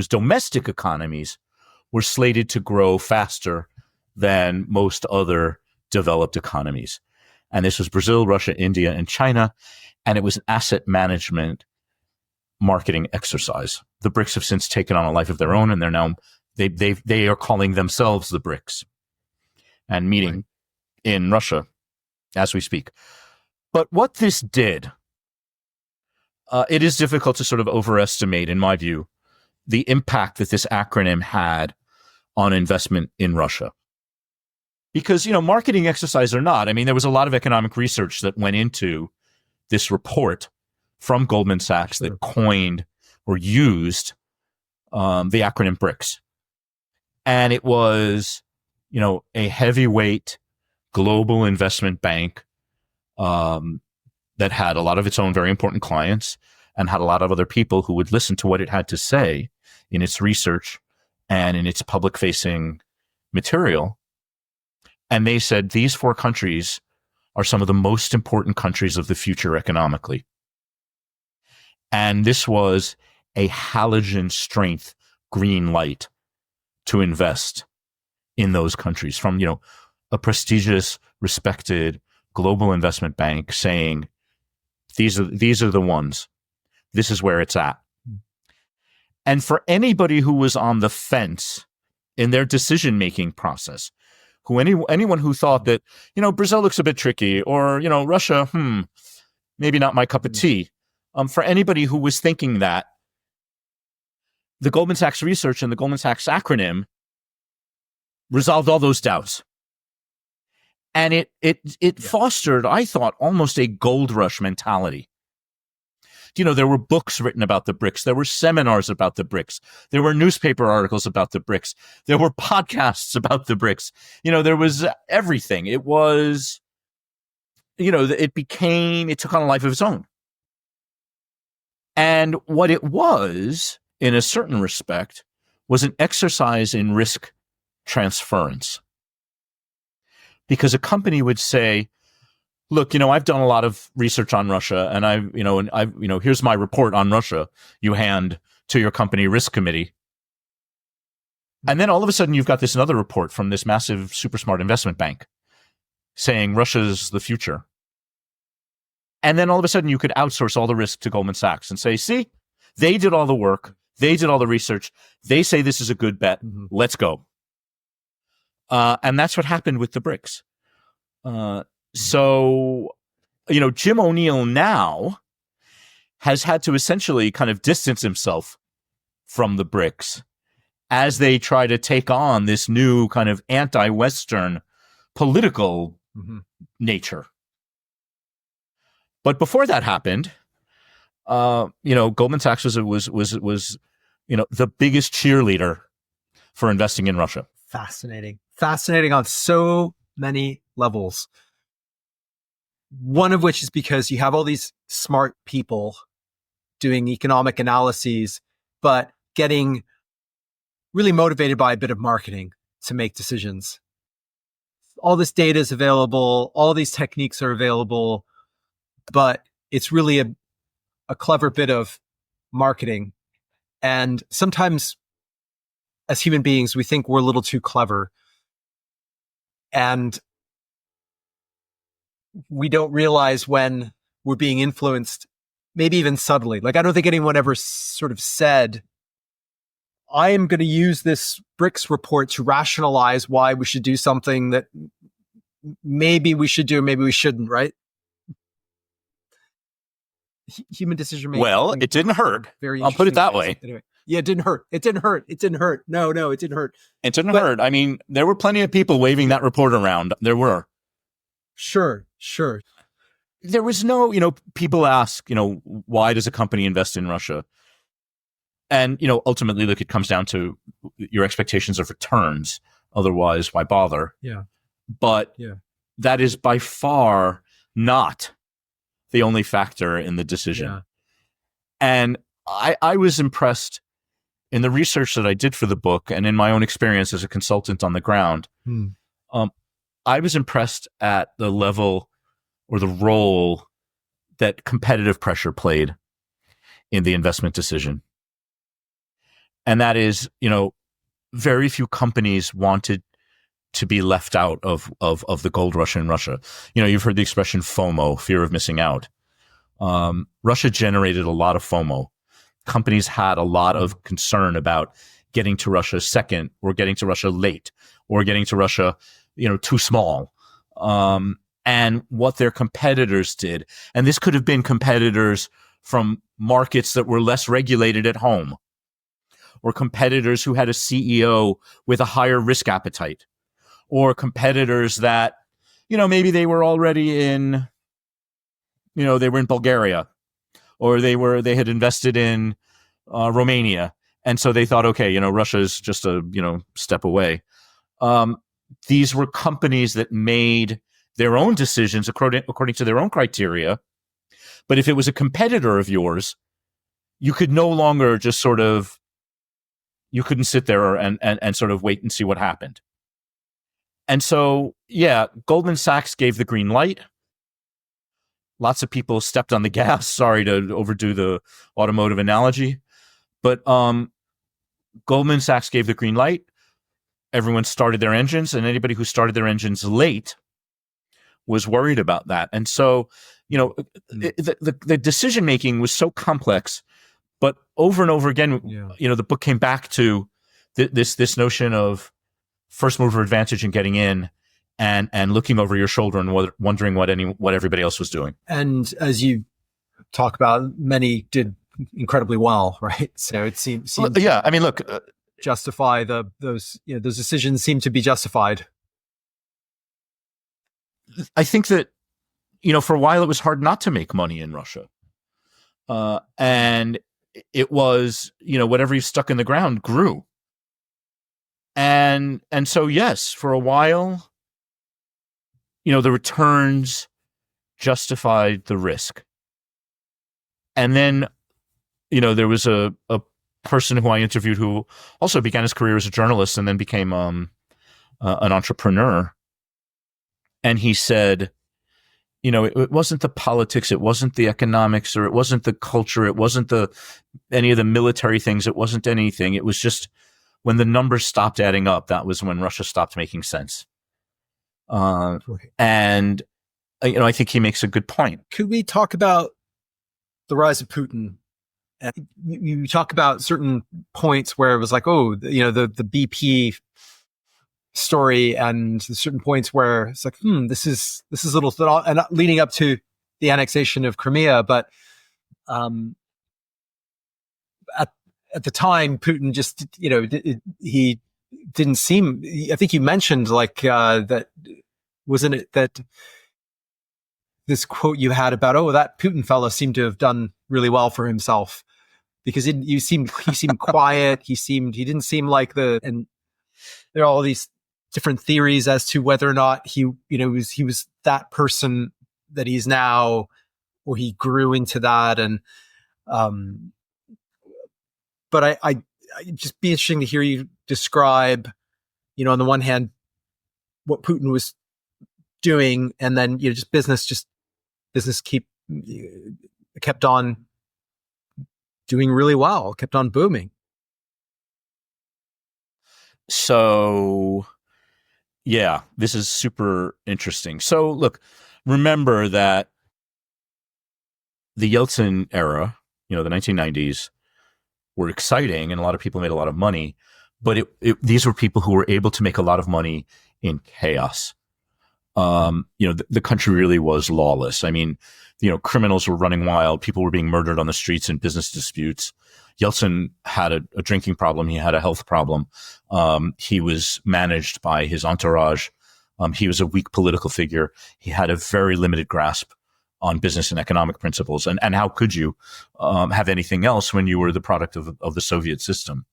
domestic economies were slated to grow faster than most other developed economies. And this was Brazil, Russia, India, and China. And it was an asset management marketing exercise. The BRICS have since taken on a life of their own, and they're now they are calling themselves the BRICS and meeting in Russia as we speak. But what this did, it is difficult to sort of overestimate, in my view, the impact that this acronym had on investment in Russia. Because, marketing exercise or not, I mean, there was a lot of economic research that went into this report from Goldman Sachs that coined or used the acronym BRICS. And it was, a heavyweight global investment bank that had a lot of its own very important clients and had a lot of other people who would listen to what it had to say in its research and in its public-facing material. And they said these 4 countries are some of the most important countries of the future economically. And this was a halogen strength green light to invest in those countries from, a prestigious, respected global investment bank saying, these are the ones. This is where it's at. And for anybody who was on the fence in their decision-making process, anyone who thought that, Brazil looks a bit tricky, or, Russia, maybe not my cup of tea. For anybody who was thinking that, the Goldman Sachs research and the Goldman Sachs acronym resolved all those doubts. And it fostered, I thought, almost a gold rush mentality. There were books written about the BRICS. There were seminars about the BRICS. There were newspaper articles about the BRICS. There were podcasts about the BRICS. There was everything. It was, it took on a life of its own. And what it was, in a certain respect, was an exercise in risk transference. Because a company would say, look, I've done a lot of research on Russia, and here's my report on Russia. You hand to your company risk committee. And then all of a sudden you've got this another report from this massive, super smart investment bank saying Russia's the future. And then all of a sudden you could outsource all the risk to Goldman Sachs and say, see, they did all the work. They did all the research. They say this is a good bet. Mm-hmm. Let's go. And that's what happened with the BRICS. So, Jim O'Neill now has had to essentially kind of distance himself from the BRICS as they try to take on this new kind of anti-Western political nature. But before that happened, Goldman Sachs was the biggest cheerleader for investing in Russia. Fascinating on so many levels. One of which is because you have all these smart people doing economic analyses, but getting really motivated by a bit of marketing to make decisions. All this data is available. All these techniques are available, but it's really a clever bit of marketing. And sometimes as human beings, we think we're a little too clever. And we don't realize when we're being influenced, maybe even subtly. Like, I don't think anyone ever sort of said I am going to use this BRICS report to rationalize why we should do something that maybe we should do, maybe we shouldn't, right? Human decision making. Well, it didn't hurt. I'll put it that way. Anyway. Yeah, it didn't hurt. It didn't hurt. It didn't hurt. No, it didn't hurt. It didn't hurt. I mean, there were plenty of people waving that report around. There were. Sure. There was no, people ask, why does a company invest in Russia? And, ultimately, look, it comes down to your expectations of returns. Otherwise, why bother? Yeah. But that is by far not the only factor in the decision. Yeah. And I was impressed in the research that I did for the book and in my own experience as a consultant on the ground. I was impressed at the level or the role that competitive pressure played in the investment decision. And that is, very few companies wanted to be left out of the gold rush in Russia. You've heard the expression FOMO, fear of missing out. Russia generated a lot of FOMO. Companies had a lot of concern about getting to Russia second, or getting to Russia late, or getting to Russia, too small. And what their competitors did. And this could have been competitors from markets that were less regulated at home, or competitors who had a CEO with a higher risk appetite, or competitors that, maybe they were already in, they were in Bulgaria, or they had invested in Romania. And so they thought, okay, Russia's just a, step away. These were companies that made their own decisions according to their own criteria. But if it was a competitor of yours, you could no longer just you couldn't sit there and sort of wait and see what happened. And so, Goldman Sachs gave the green light. Lots of people stepped on the gas. Sorry to overdo the automotive analogy, but Goldman Sachs gave the green light. Everyone started their engines, and anybody who started their engines late was worried about that. And so, the decision making was so complex, but over and over again, the book came back to this notion of first mover advantage and getting in, and looking over your shoulder and wondering what everybody else was doing. And as you talk about, many did incredibly well, right? So it seems I mean, look, justify those decisions seem to be justified. I think that, for a while it was hard not to make money in Russia. And it was, whatever you stuck in the ground grew. And so, yes, for a while, the returns justified the risk. And then, there was a person who I interviewed who also began his career as a journalist and then became an entrepreneur. And he said, it wasn't the politics, it wasn't the economics, or it wasn't the culture, it wasn't any of the military things, it wasn't anything. It was just when the numbers stopped adding up, that was when Russia stopped making sense. And I think he makes a good point. Could we talk about the rise of Putin? You talk about certain points where it was like, the BP story, and certain points where it's like, this is a little, and leading up to the annexation of Crimea. But at the time, Putin just, he didn't seem, I think you mentioned that, wasn't it that this quote you had about, that Putin fella seemed to have done really well for himself, because he seemed quiet. He didn't seem like and there are all these different theories as to whether or not he was that person that he's now, or he grew into that. And, but I just be interesting to hear you describe, on the one hand, what Putin was doing, and then, just business kept on doing really well, kept on booming. So, this is super interesting. So look, remember that the Yeltsin era, the 1990s, were exciting and a lot of people made a lot of money, but these were people who were able to make a lot of money in chaos. The country really was lawless. I mean, criminals were running wild. People were being murdered on the streets in business disputes. Yeltsin had a drinking problem. He had a health problem. He was managed by his entourage. He was a weak political figure. He had a very limited grasp on business and economic principles. And how could you have anything else when you were the product of the Soviet system?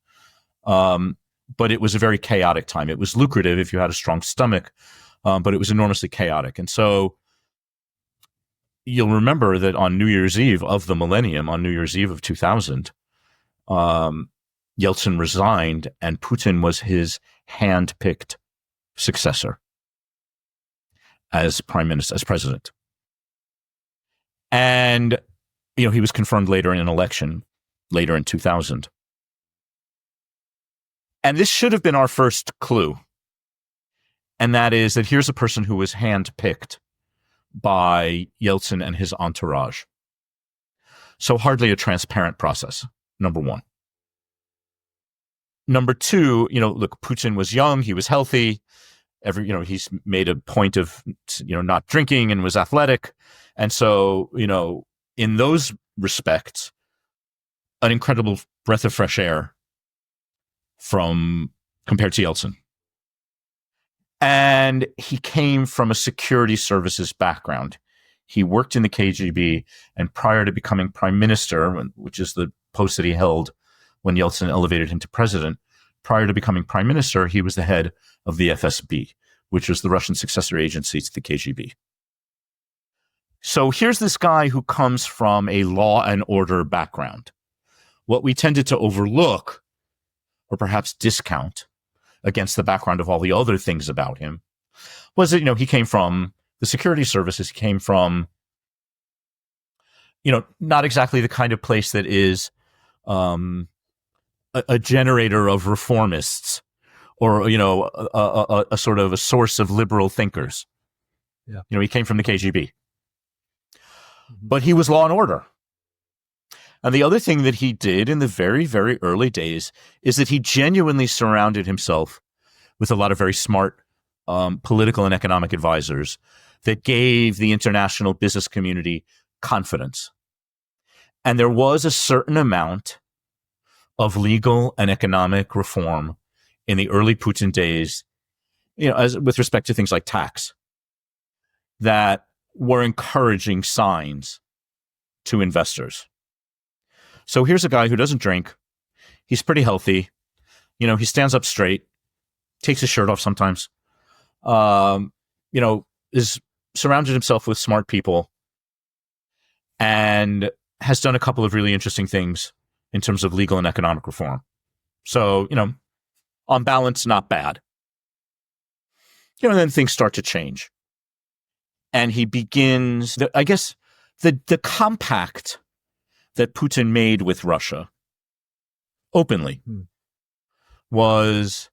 But it was a very chaotic time. It was lucrative if you had a strong stomach, but it was enormously chaotic. And so you'll remember that on New Year's Eve of the millennium, on New Year's Eve of 2000, Yeltsin resigned and Putin was his hand-picked successor as prime minister, as president. And, he was confirmed later in an election, later in 2000. And this should have been our first clue. And that is that here's a person who was hand-picked by Yeltsin and his entourage. So hardly a transparent process, number one. Number two, look, Putin was young, he was healthy. He's made a point of, not drinking and was athletic. And so, in those respects, an incredible breath of fresh air compared to Yeltsin. And he came from a security services background. He worked in the KGB, and prior to becoming prime minister, which is the post that he held when Yeltsin elevated him to president, prior to becoming prime minister, he was the head of the FSB, which was the Russian successor agency to the KGB. So here's this guy who comes from a law and order background. What we tended to overlook, or perhaps discount, against the background of all the other things about him, was that, he came from the security services. He came from, not exactly the kind of place that is a generator of reformists or, a sort of a source of liberal thinkers. Yeah. He came from the KGB. But he was law and order. And the other thing that he did in the very, very early days is that he genuinely surrounded himself with a lot of very smart political and economic advisors that gave the international business community confidence. And there was a certain amount of legal and economic reform in the early Putin days, as with respect to things like tax, that were encouraging signs to investors. So here's a guy who doesn't drink. He's pretty healthy. He stands up straight, takes his shirt off sometimes, is surrounded himself with smart people, and has done a couple of really interesting things in terms of legal and economic reform. So, on balance, not bad. And then things start to change. And he begins, the compact that Putin made with Russia openly was,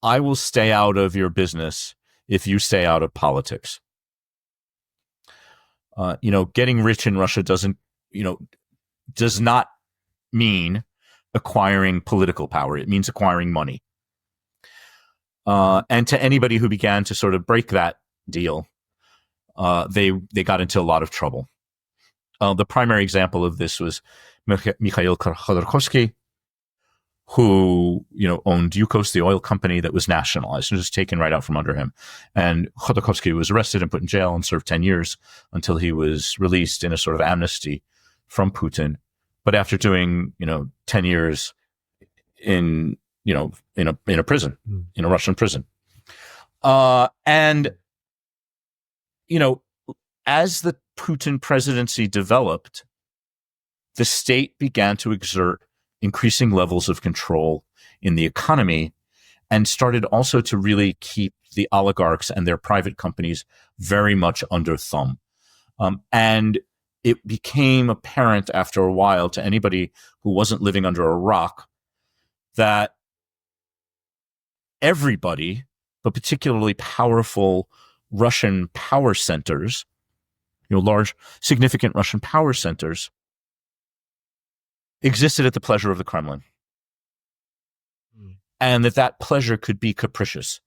I will stay out of your business if you stay out of politics. Getting rich in Russia does not mean acquiring political power. It means acquiring money. And to anybody who began to sort of break that deal, they got into a lot of trouble. The primary example of this was Mikhail Khodorkovsky, who, owned Yukos, the oil company that was nationalized and was taken right out from under him. And Khodorkovsky was arrested and put in jail and served 10 years until he was released in a sort of amnesty from Putin. But after doing, 10 years in a prison, in a Russian prison. And as the Putin presidency developed, the state began to exert increasing levels of control in the economy and started also to really keep the oligarchs and their private companies very much under thumb. And it became apparent after a while to anybody who wasn't living under a rock that everybody, but particularly powerful Russian power centers, large, significant Russian power centers, existed at the pleasure of the Kremlin, and that pleasure could be capricious.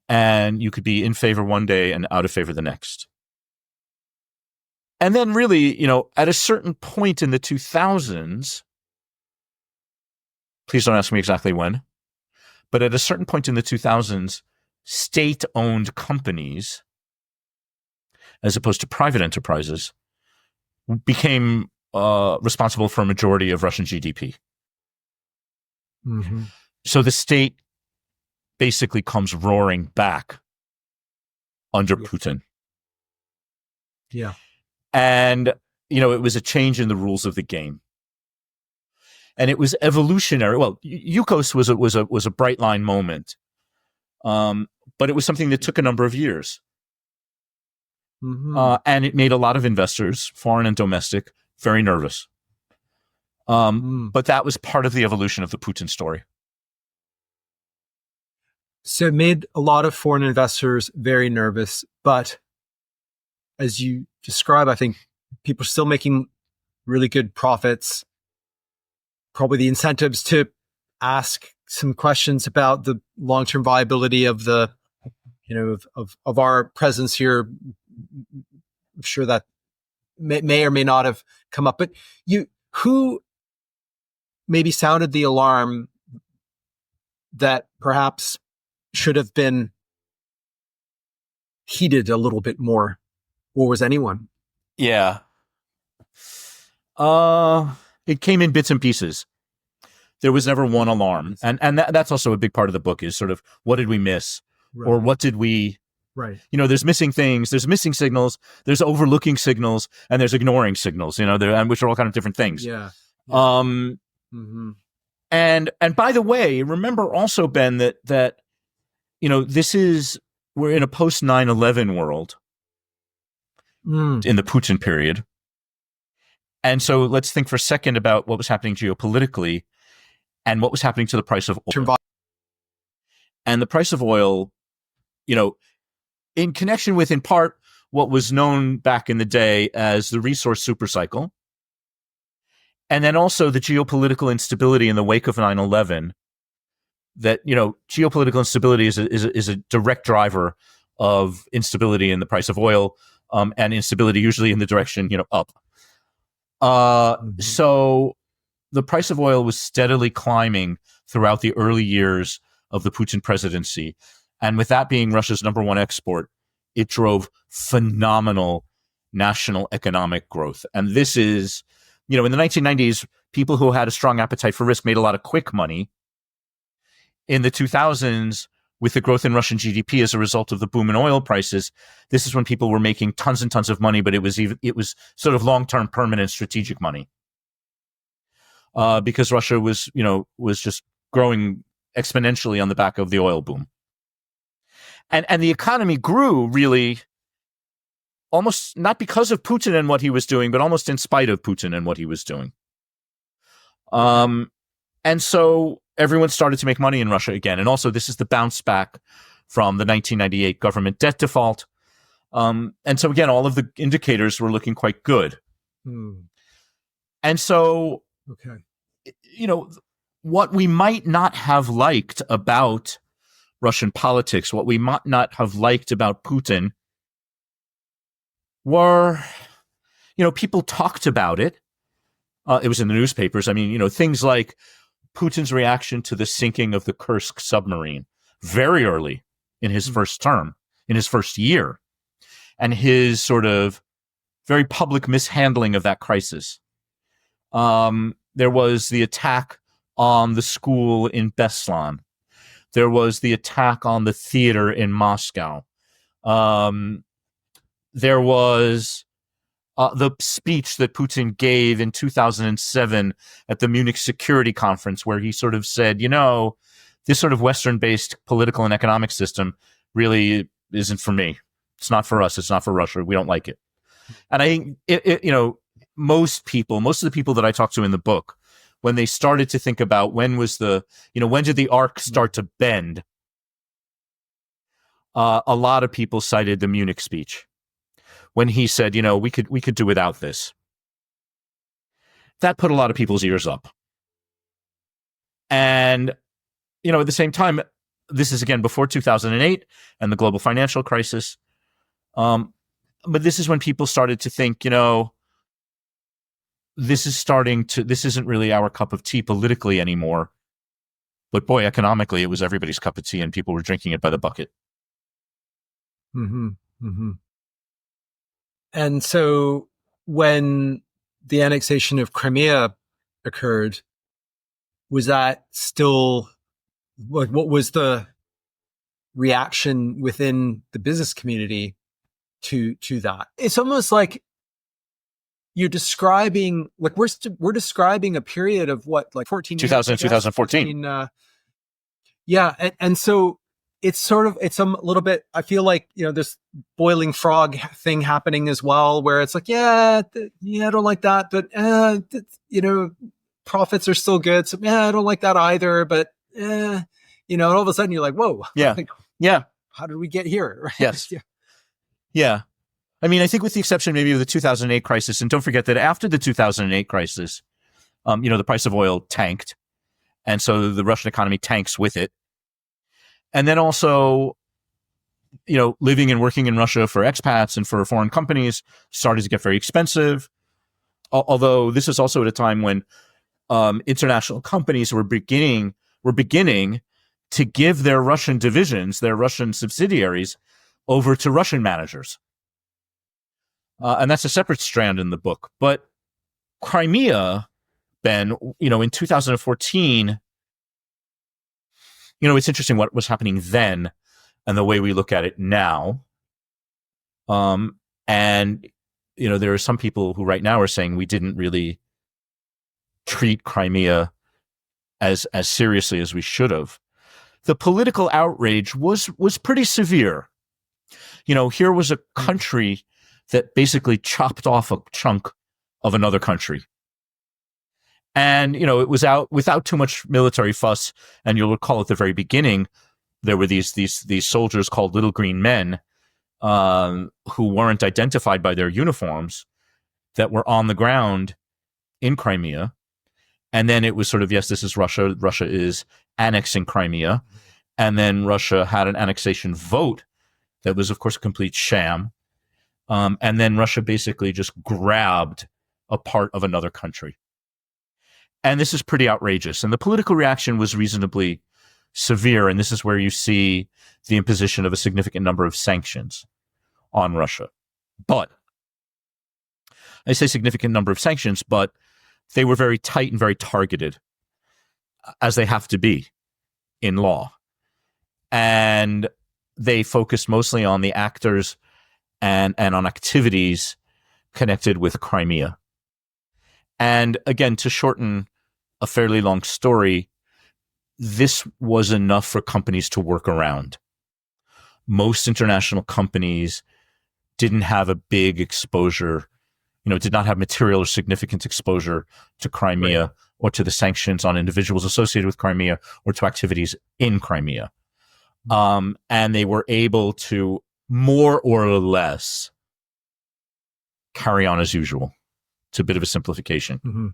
And you could be in favor one day and out of favor the next. And then really, at a certain point in the 2000s, please don't ask me exactly when, but at a certain point in the 2000s, state-owned companies, as opposed to private enterprises, became responsible for a majority of Russian GDP. Mm-hmm. So the state basically comes roaring back under Putin. Yeah. And, it was a change in the rules of the game. And it was evolutionary. Well, Yukos was a bright line moment. But it was something that took a number of years. Mm-hmm. And it made a lot of investors, foreign and domestic, very nervous. But that was part of the evolution of the Putin story. So it made a lot of foreign investors very nervous, but as you describe, I think people are still making really good profits. Probably the incentives to ask some questions about the long-term viability of the, of our presence here. I'm sure that may or may not have come up, but who maybe sounded the alarm that perhaps should have been heeded a little bit more? Or was anyone? Yeah. It came in bits and pieces. There was never one alarm. And that's also a big part of the book is sort of what did we miss? Right. Or what did we... Right. There's missing things, there's missing signals, there's overlooking signals, and there's ignoring signals, which are all kind of different things. Yeah. Mm-hmm. And by the way, remember also, Ben, that we're in a post 9/11 world. In the Putin period. And so let's think for a second about what was happening geopolitically and what was happening to the price of oil. And the price of oil, in connection with, in part, what was known back in the day as the resource supercycle, and then also the geopolitical instability in the wake of 9/11, that, geopolitical instability is a direct driver of instability in the price of oil. And instability usually in the direction, up. So the price of oil was steadily climbing throughout the early years of the Putin presidency. And with that being Russia's number one export, it drove phenomenal national economic growth. And this is, in the 1990s, people who had a strong appetite for risk made a lot of quick money. In the 2000s, with the growth in Russian GDP as a result of the boom in oil prices, this is when people were making tons and tons of money, but it was sort of long-term, permanent, strategic money, because Russia was just growing exponentially on the back of the oil boom, and the economy grew really almost not because of Putin and what he was doing, but almost in spite of Putin and what he was doing. And so everyone started to make money in Russia again. And also, this is the bounce back from the 1998 government debt default. And so, again, all of the indicators were looking quite good. And so, what we might not have liked about Russian politics, what we might not have liked about Putin were, people talked about it. It was in the newspapers. I mean, things like Putin's reaction to the sinking of the Kursk submarine very early in his first term, in his first year, and his sort of very public mishandling of that crisis. There was the attack on the school in Beslan. There was the attack on the theater in Moscow. There was the speech that Putin gave in 2007 at the Munich Security Conference, where he sort of said, this sort of Western-based political and economic system really isn't for me. It's not for us. It's not for Russia. We don't like it. And I think, most of the people that I talked to in the book, when they started to think about when did the arc start to bend, a lot of people cited the Munich speech, when he said, we could do without this. that put a lot of people's ears up. And, at the same time, this is again before 2008 and the global financial crisis. But this is when people started to think, this isn't really our cup of tea politically anymore. But boy, economically, it was everybody's cup of tea and people were drinking it by the bucket. Mm-hmm. Mm-hmm. And so when the annexation of Crimea occurred, was that still, what was the reaction within the business community to that? It's almost like you're describing, like we're describing a period of what, like 14 years? 2014. Yeah. And so it's it's a little bit, I feel like, this boiling frog thing happening as well, where it's like, I don't like that, but, profits are still good. So, I don't like that either, but, and all of a sudden you're like, whoa. Yeah. Like, yeah. How did we get here? Right? Yes. Yeah. I mean, I think with the exception maybe of the 2008 crisis, and don't forget that after the 2008 crisis, the price of oil tanked. And so the Russian economy tanks with it. And then also, living and working in Russia for expats and for foreign companies started to get very expensive. Although this is also at a time when international companies were beginning to give their Russian divisions, their Russian subsidiaries, over to Russian managers. And that's a separate strand in the book. But Crimea, Ben, in 2014, it's interesting what was happening then and the way we look at it now. And, there are some people who right now are saying we didn't really treat Crimea as seriously as we should have. The political outrage was pretty severe. Here was a country that basically chopped off a chunk of another country. And, it was out without too much military fuss. And you'll recall at the very beginning, there were these soldiers called Little Green Men, who weren't identified by their uniforms, that were on the ground in Crimea. And then it was sort of, yes, this is Russia. Russia is annexing Crimea. And then Russia had an annexation vote that was, of course, a complete sham. And then Russia basically just grabbed a part of another country. And this is pretty outrageous. And the political reaction was reasonably severe. And this is where you see the imposition of a significant number of sanctions on Russia. But I say significant number of sanctions, but they were very tight and very targeted, as they have to be in law. And they focused mostly on the actors and on activities connected with Crimea. And again, to shorten a fairly long story, this was enough for companies to work around. Most international companies didn't have a big exposure, did not have material or significant exposure to Crimea, right, or to the sanctions on individuals associated with Crimea or to activities in Crimea. And they were able to more or less carry on as usual. It's a bit of a simplification. Mm-hmm.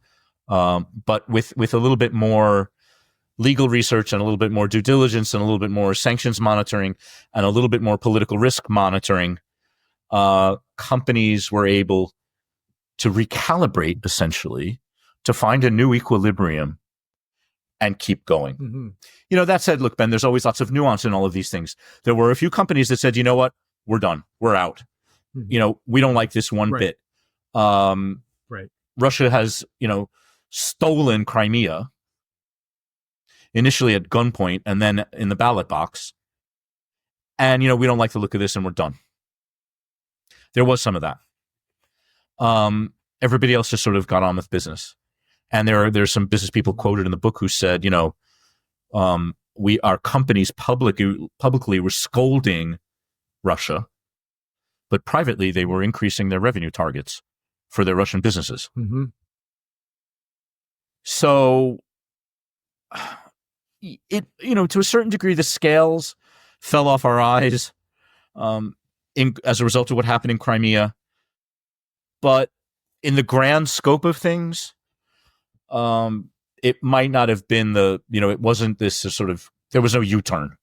But with a little bit more legal research and a little bit more due diligence and a little bit more sanctions monitoring and a little bit more political risk monitoring, companies were able to recalibrate, essentially, to find a new equilibrium and keep going. Mm-hmm. That said, look, Ben, there's always lots of nuance in all of these things. There were a few companies that said, you know what, we're done. We're out. Mm-hmm. We don't like this one bit. Right. Russia has, stolen Crimea, initially at gunpoint and then in the ballot box. And, we don't like the look of this and we're done. There was some of that. Everybody else just sort of got on with business. And there's some business people quoted in the book who said, our companies publicly were scolding Russia, but privately they were increasing their revenue targets for their Russian businesses. Mm-hmm. So it, to a certain degree, the scales fell off our eyes as a result of what happened in Crimea. But in the grand scope of things, it might not have been it wasn't this sort of, there was no U-turn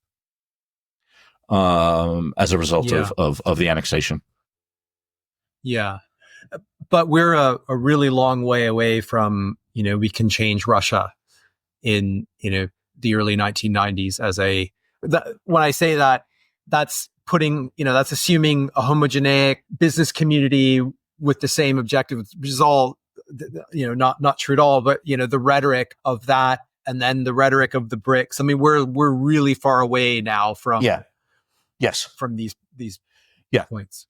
as a result of the annexation. Yeah. But we're a really long way away from, we can change Russia in, the early 1990s when I say that, that's putting, that's assuming a homogeneic business community with the same objective, which is all, not true at all, but, the rhetoric of that and then the rhetoric of the BRICS. I mean, we're really far away now from, from these points.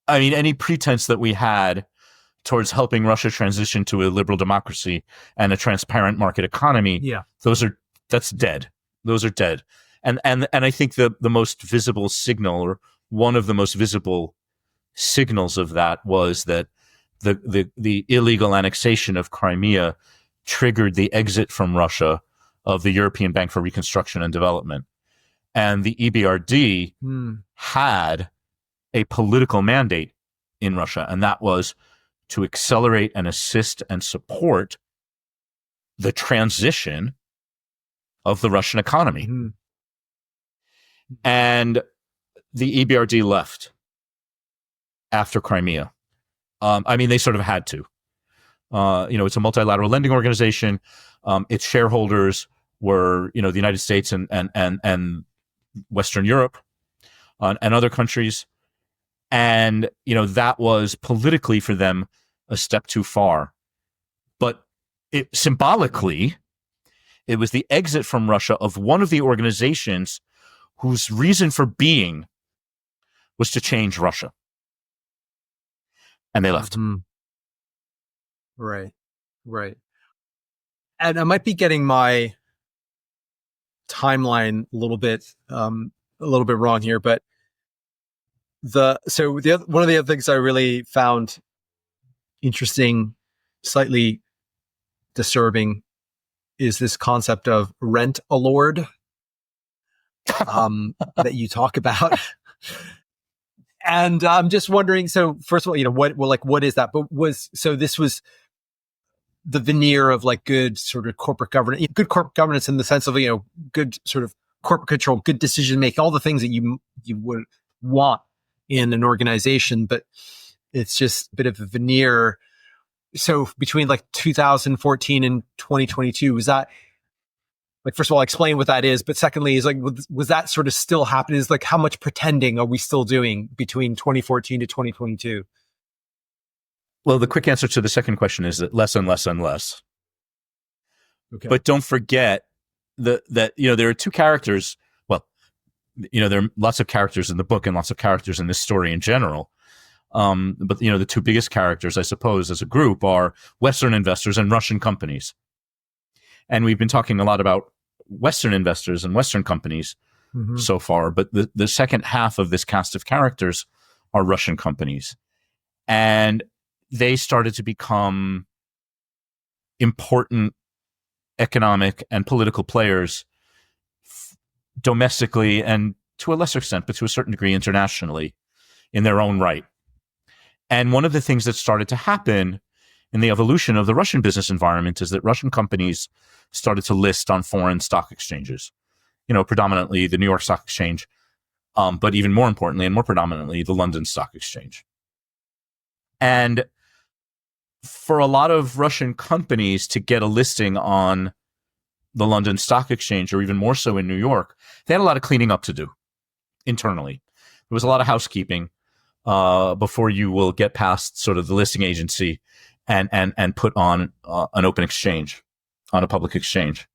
I mean, any pretense that we had towards helping Russia transition to a liberal democracy and a transparent market economy, that's dead. Those are dead. And I think the most visible signal, or one of the most visible signals of that, was that the illegal annexation of Crimea triggered the exit from Russia of the European Bank for Reconstruction and Development. And the EBRD had a political mandate in Russia, and that was to accelerate and assist and support the transition of the Russian economy. Mm-hmm. And the EBRD left after Crimea. I mean, they sort of had to. It's a multilateral lending organization. Its shareholders were, the United States and Western Europe and other countries. And, that was politically for them a step too far. But symbolically, it was the exit from Russia of one of the organizations whose reason for being was to change Russia. And they left. Mm-hmm. Right. And I might be getting my timeline a little bit wrong here, but one of the other things I really found interesting, slightly disturbing, is this concept of rent-a-lord that you talk about. And I'm just wondering, so first of all, what is that? But this was the veneer of like good sort of corporate governance in the sense of, good sort of corporate control, good decision making, all the things that you would want in an organization, but it's just a bit of a veneer. So between like 2014 and 2022, was that, like, first of all, explain what that is, but secondly, is like, was that sort of still happening? Is like, how much pretending are we still doing between 2014 to 2022? Well, the quick answer to the second question is that less and less and less. Okay. But don't forget that there are two characters. Well, there are lots of characters in the book and lots of characters in this story in general. But the two biggest characters, I suppose, as a group are Western investors and Russian companies. And we've been talking a lot about Western investors and Western companies so far, but the second half of this cast of characters are Russian companies. And they started to become important economic and political players domestically and to a lesser extent, but to a certain degree internationally in their own right. And one of the things that started to happen in the evolution of the Russian business environment is that Russian companies started to list on foreign stock exchanges, predominantly the New York Stock Exchange, but even more importantly and more predominantly, the London Stock Exchange. And for a lot of Russian companies to get a listing on the London Stock Exchange, or even more so in New York, they had a lot of cleaning up to do internally. There was a lot of housekeeping before you will get past sort of the listing agency and put on an open exchange, on a public exchange.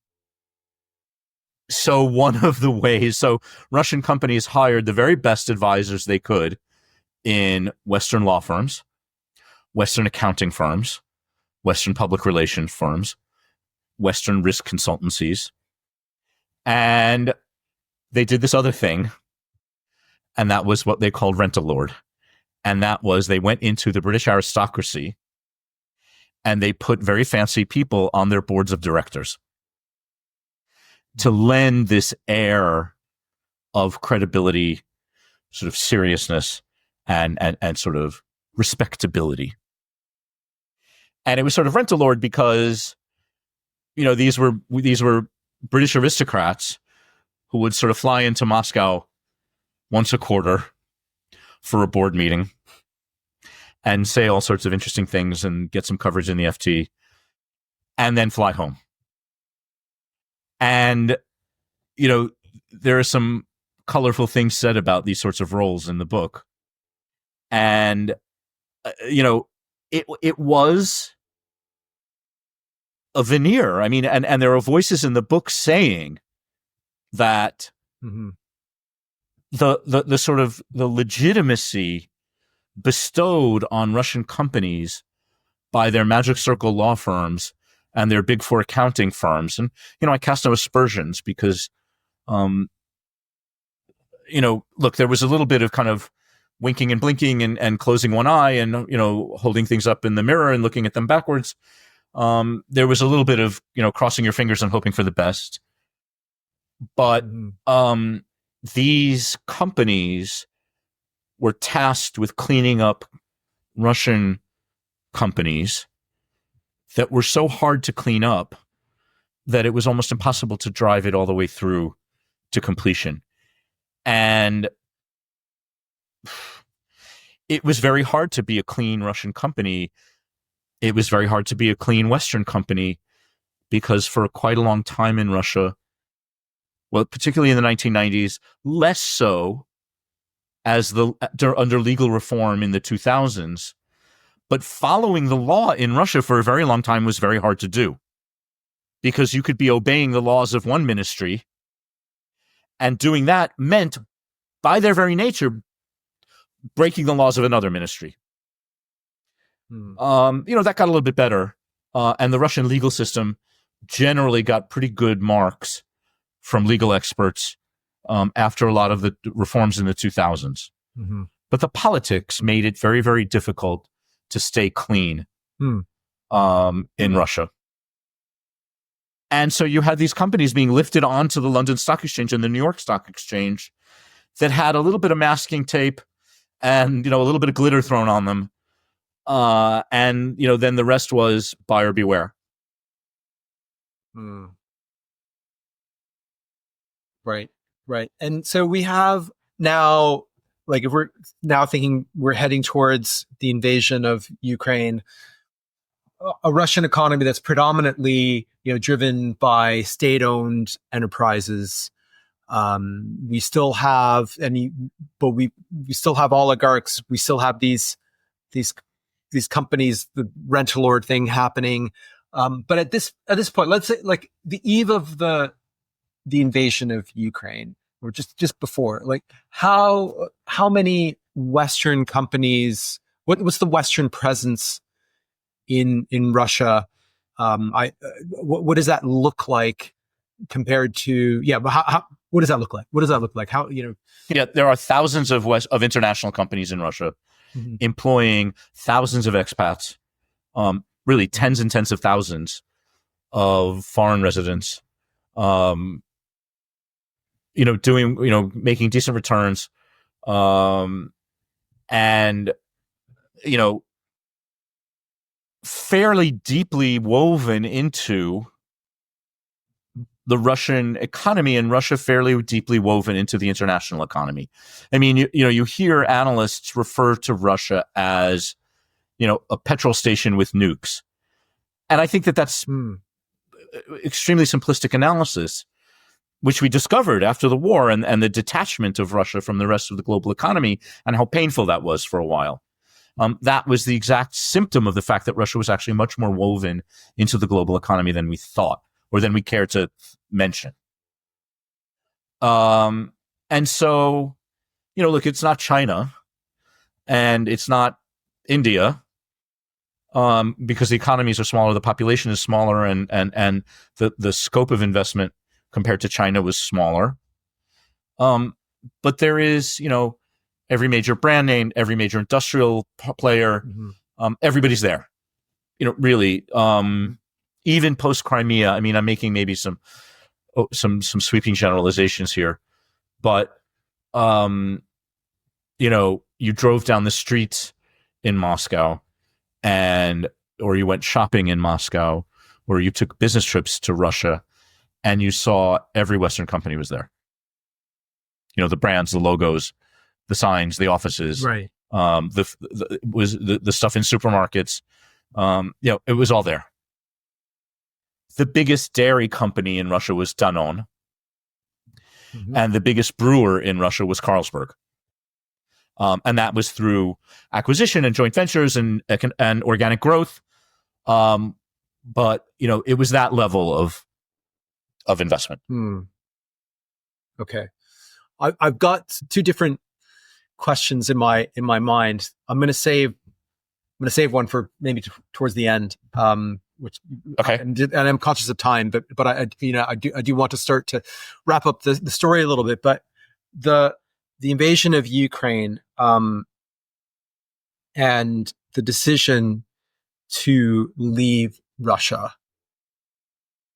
So one of the ways, Russian companies hired the very best advisors they could in Western law firms, Western accounting firms, Western public relations firms, Western risk consultancies. And they did this other thing, and that was what they called rent-a-lord. And that was they went into the British aristocracy and they put very fancy people on their boards of directors to lend this air of credibility, sort of seriousness, and sort of respectability. And it was sort of rent-a-lord because these were British aristocrats who would sort of fly into Moscow once a quarter for a board meeting and say all sorts of interesting things and get some coverage in the FT and then fly home. And, there are some colorful things said about these sorts of roles in the book. And, it was a veneer. I mean, and there are voices in the book saying that the sort of the legitimacy bestowed on Russian companies by their magic circle law firms and their big four accounting firms. And, I cast no aspersions because, look, there was a little bit of kind of winking and blinking and closing one eye and, holding things up in the mirror and looking at them backwards. There was a little bit of, crossing your fingers and hoping for the best. But these companies were tasked with cleaning up Russian companies that were so hard to clean up that it was almost impossible to drive it all the way through to completion. And it was very hard to be a clean Russian company. It was very hard to be a clean Western company because for quite a long time in Russia, well, particularly in the 1990s, less so as under legal reform in the 2000s, but following the law in Russia for a very long time was very hard to do because you could be obeying the laws of one ministry, and doing that meant, by their very nature, breaking the laws of another ministry. That got a little bit better, and the Russian legal system generally got pretty good marks from legal experts after a lot of the reforms in the 2000s. But the politics made it very, very difficult to stay clean in Russia. And so you had these companies being lifted onto the London Stock Exchange and the New York Stock Exchange that had a little bit of masking tape and, a little bit of glitter thrown on them. And, then the rest was buyer beware. Right. And so we have now, like, if we're now thinking we're heading towards the invasion of Ukraine, a Russian economy that's predominantly, driven by state-owned enterprises. We still have but we still have oligarchs. We still have these companies, the rent-a-lord thing happening. But at this point, let's say like the eve of the invasion of Ukraine, or just before, like how many Western companies, what's the Western presence in Russia? What does that look like compared to, but how what does that look like? What does that look like? How, Yeah, there are thousands of international companies in Russia employing thousands of expats, really tens and tens of thousands of foreign residents, making decent returns, and, fairly deeply woven into the Russian economy, and Russia fairly deeply woven into the international economy. I mean, you hear analysts refer to Russia as, a petrol station with nukes. And I think that that's extremely simplistic analysis, which we discovered after the war and the detachment of Russia from the rest of the global economy and how painful that was for a while. That was the exact symptom of the fact that Russia was actually much more woven into the global economy than we thought, or than we care to mention. And so, look, it's not China and it's not India, because the economies are smaller, the population is smaller, and the scope of investment compared to China was smaller. But there is, every major brand name, every major industrial player, everybody's there. Really, even post Crimea. I mean, I'm making maybe some sweeping generalizations here, but you drove down the streets in Moscow, or you went shopping in Moscow, where you took business trips to Russia and you saw every Western company was there. The brands, the logos, the signs, the offices, Right. the stuff in supermarkets. It was all there. The biggest dairy company in Russia was Danone, and the biggest brewer in Russia was Carlsberg. And that was through acquisition and joint ventures and organic growth. But it was that level of investment. Okay. I've got two different questions in my mind. I'm going to save one for maybe towards the end. Which okay, and I'm conscious of time, but I do want to start to wrap up the story a little bit. But the invasion of Ukraine, and the decision to leave Russia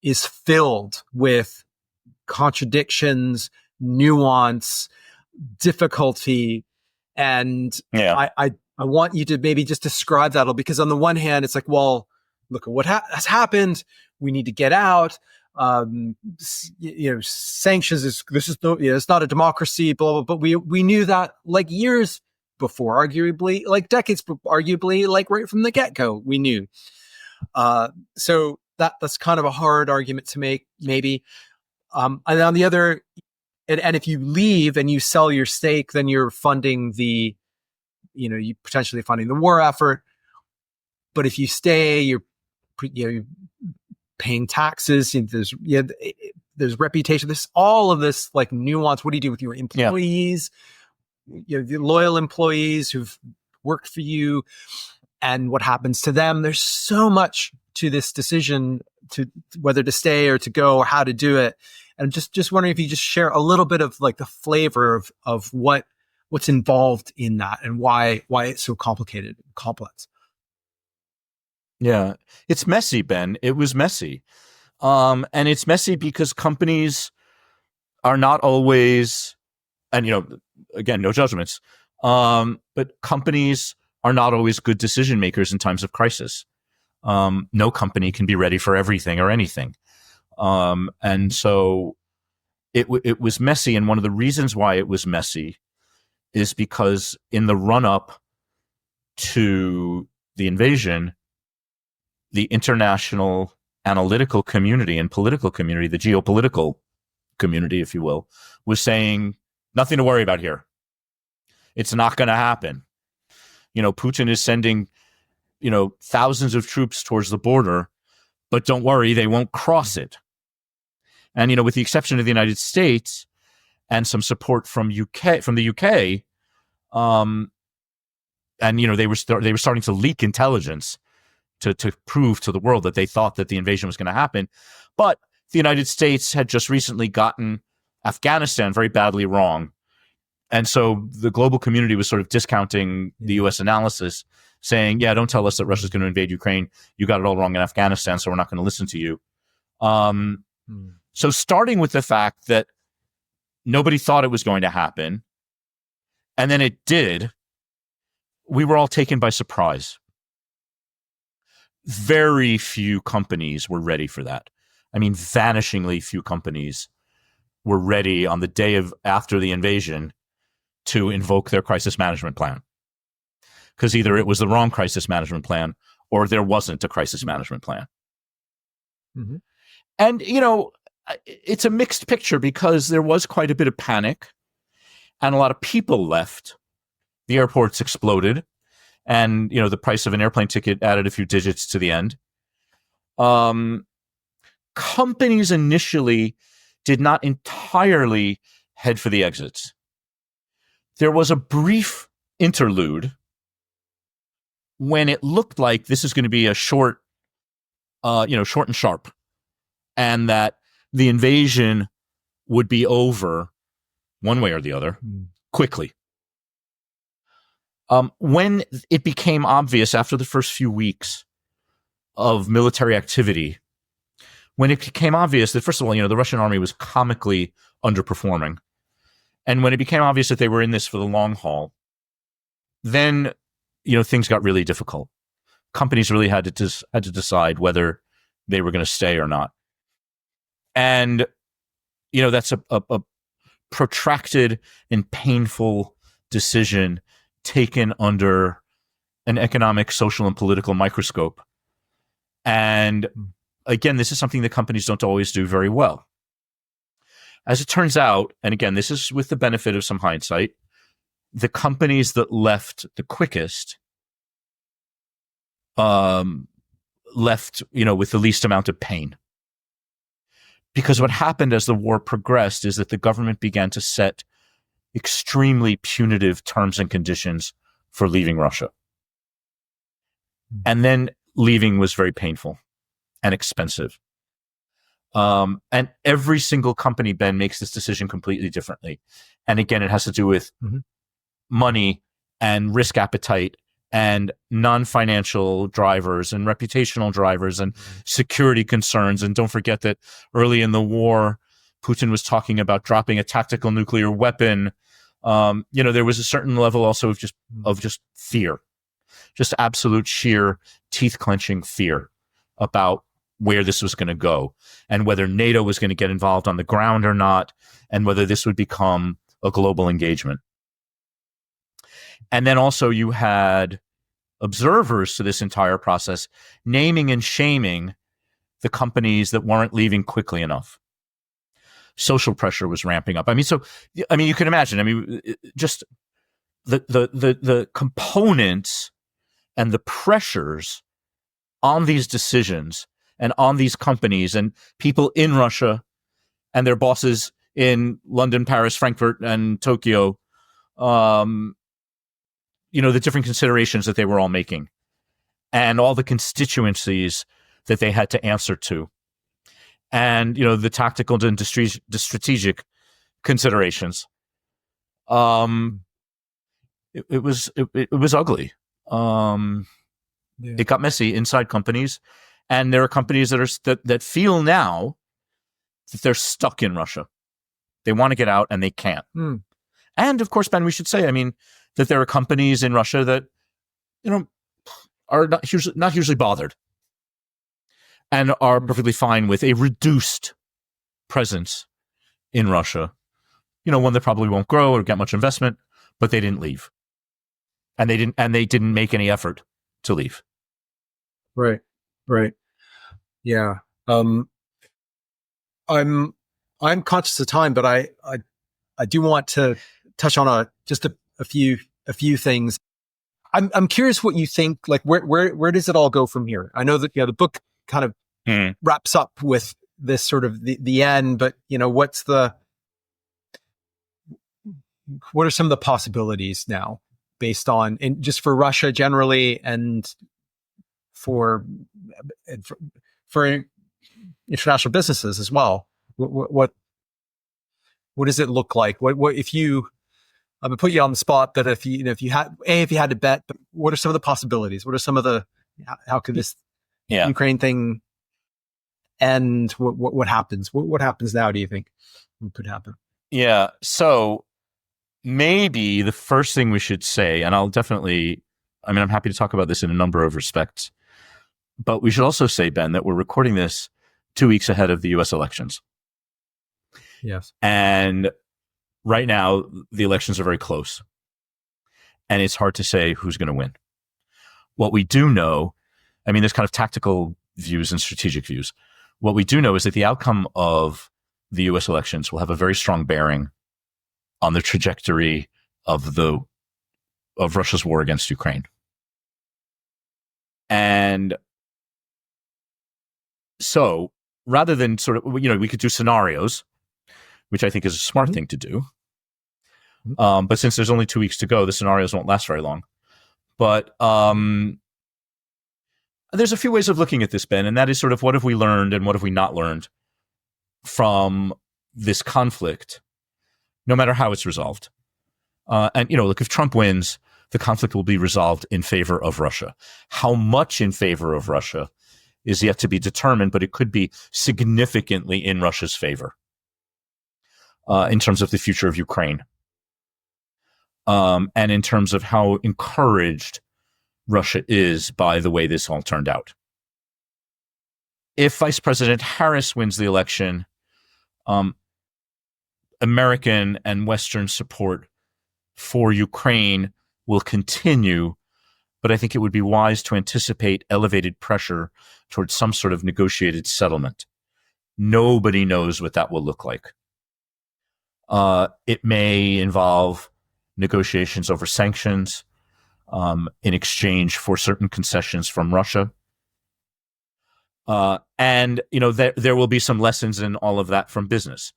is filled with contradictions, nuance, difficulty, and I want you to maybe just describe that, because on the one hand, it's like, well, look at what has happened. We need to get out. Sanctions it's not a democracy, blah, blah, but we knew that like years before, arguably, like decades, arguably, like right from the get-go, we knew. So that's kind of a hard argument to make, maybe. And on the other, and if you leave and you sell your stake, then you're funding you potentially funding the war effort. But if you stay, you're paying taxes. There's reputation. There's all of this like nuance. What do you do with your employees? The loyal employees who've worked for you, and what happens to them? There's so much to this decision, to whether to stay or to go, or how to do it. And just wondering if you just share a little bit of like the flavor of what's involved in that, and why it's so complicated and complex. Yeah, it's messy, Ben. It was messy. And it's messy because companies are not always, and again, no judgments, but companies are not always good decision makers in times of crisis. No company can be ready for everything or anything. And so it was messy. And one of the reasons why it was messy is because in the run-up to the invasion, the international analytical community and political community, the geopolitical community, if you will, was saying, nothing to worry about here. It's not going to happen. Putin is sending, thousands of troops towards the border, but don't worry, they won't cross it. And, with the exception of the United States and some support from the UK, and, they were starting to leak intelligence to prove to the world that they thought that the invasion was going to happen. But the United States had just recently gotten Afghanistan very badly wrong. And so the global community was sort of discounting the U.S. analysis, saying, yeah, don't tell us that Russia's going to invade Ukraine. You got it all wrong in Afghanistan, so we're not going to listen to you. So starting with the fact that nobody thought it was going to happen, and then it did, we were all taken by surprise. Very few companies were ready for that. I mean, vanishingly few companies were ready on the day after the invasion to invoke their crisis management plan. Because either it was the wrong crisis management plan or there wasn't a crisis management plan. Mm-hmm. And, it's a mixed picture because there was quite a bit of panic and a lot of people left. The airports exploded. And, the price of an airplane ticket added a few digits to the end. Companies initially did not entirely head for the exits. There was a brief interlude when it looked like this is going to be a short and sharp, and that the invasion would be over one way or the other quickly. When it became obvious after the first few weeks of military activity, when it became obvious that, first of all, the Russian army was comically underperforming, and when it became obvious that they were in this for the long haul, then, things got really difficult. Companies really had to decide whether they were going to stay or not. And, that's a protracted and painful decision taken under an economic, social, and political microscope. And again, this is something that companies don't always do very well. As it turns out, and again, this is with the benefit of some hindsight, the companies that left the quickest left, with the least amount of pain. Because what happened as the war progressed is that the government began to set extremely punitive terms and conditions for leaving Russia. And then leaving was very painful and expensive. And every single company, Ben, makes this decision completely differently. And again, it has to do with money and risk appetite and non-financial drivers and reputational drivers and security concerns. And don't forget that early in the war, Putin was talking about dropping a tactical nuclear weapon. There was a certain level also of just fear, just absolute sheer teeth-clenching fear about where this was going to go and whether NATO was going to get involved on the ground or not, and whether this would become a global engagement. And then also you had observers to this entire process naming and shaming the companies that weren't leaving quickly enough. Social pressure was ramping up. You can imagine, just the components and the pressures on these decisions and on these companies and people in Russia and their bosses in London, Paris, Frankfurt, and Tokyo, the different considerations that they were all making and all the constituencies that they had to answer to. And, the tactical and the strategic considerations. It was ugly. It got messy inside companies. And there are companies that feel now that they're stuck in Russia. They want to get out and they can't. And of course, Ben, we should say, that there are companies in Russia that, are not hugely bothered and are perfectly fine with a reduced presence in Russia. One that probably won't grow or get much investment, but they didn't leave. And they didn't make any effort to leave. Right. Yeah. I'm conscious of time, but I do want to touch on just a few things. I'm curious what you think, like where does it all go from here? I know that the book kind of wraps up with this sort of the end, but what are some of the possibilities now based on, and just for Russia generally and for international businesses as well? What does it look like? What if you, I'm gonna put you on the spot, but if you had to bet, but what are some of the possibilities? What are some of the, how could this Ukraine thing end? What happens? What happens now, do you think? What could happen? Yeah. So maybe the first thing we should say, and I'm happy to talk about this in a number of respects, but we should also say, Ben, that we're recording this 2 weeks ahead of the US elections. Yes. And right now, the elections are very close. And it's hard to say who's going to win. What we do know, there's kind of tactical views and strategic views. What we do know is that the outcome of the US elections will have a very strong bearing on the trajectory of Russia's war against Ukraine. And so rather than sort of, we could do scenarios, which I think is a smart thing to do. But since there's only 2 weeks to go, the scenarios won't last very long. But there's a few ways of looking at this, Ben, and that is sort of what have we learned and what have we not learned from this conflict, no matter how it's resolved. And look, if Trump wins, the conflict will be resolved in favor of Russia. How much in favor of Russia is yet to be determined, but it could be significantly in Russia's favor in terms of the future of Ukraine. And in terms of how encouraged Russia is by the way this all turned out. if Vice President Harris wins the election, American and Western support for Ukraine will continue, but I think it would be wise to anticipate elevated pressure towards some sort of negotiated settlement. Nobody knows what that will look like. It may involve negotiations over sanctions in exchange for certain concessions from Russia. And, there will be some lessons in all of that from business.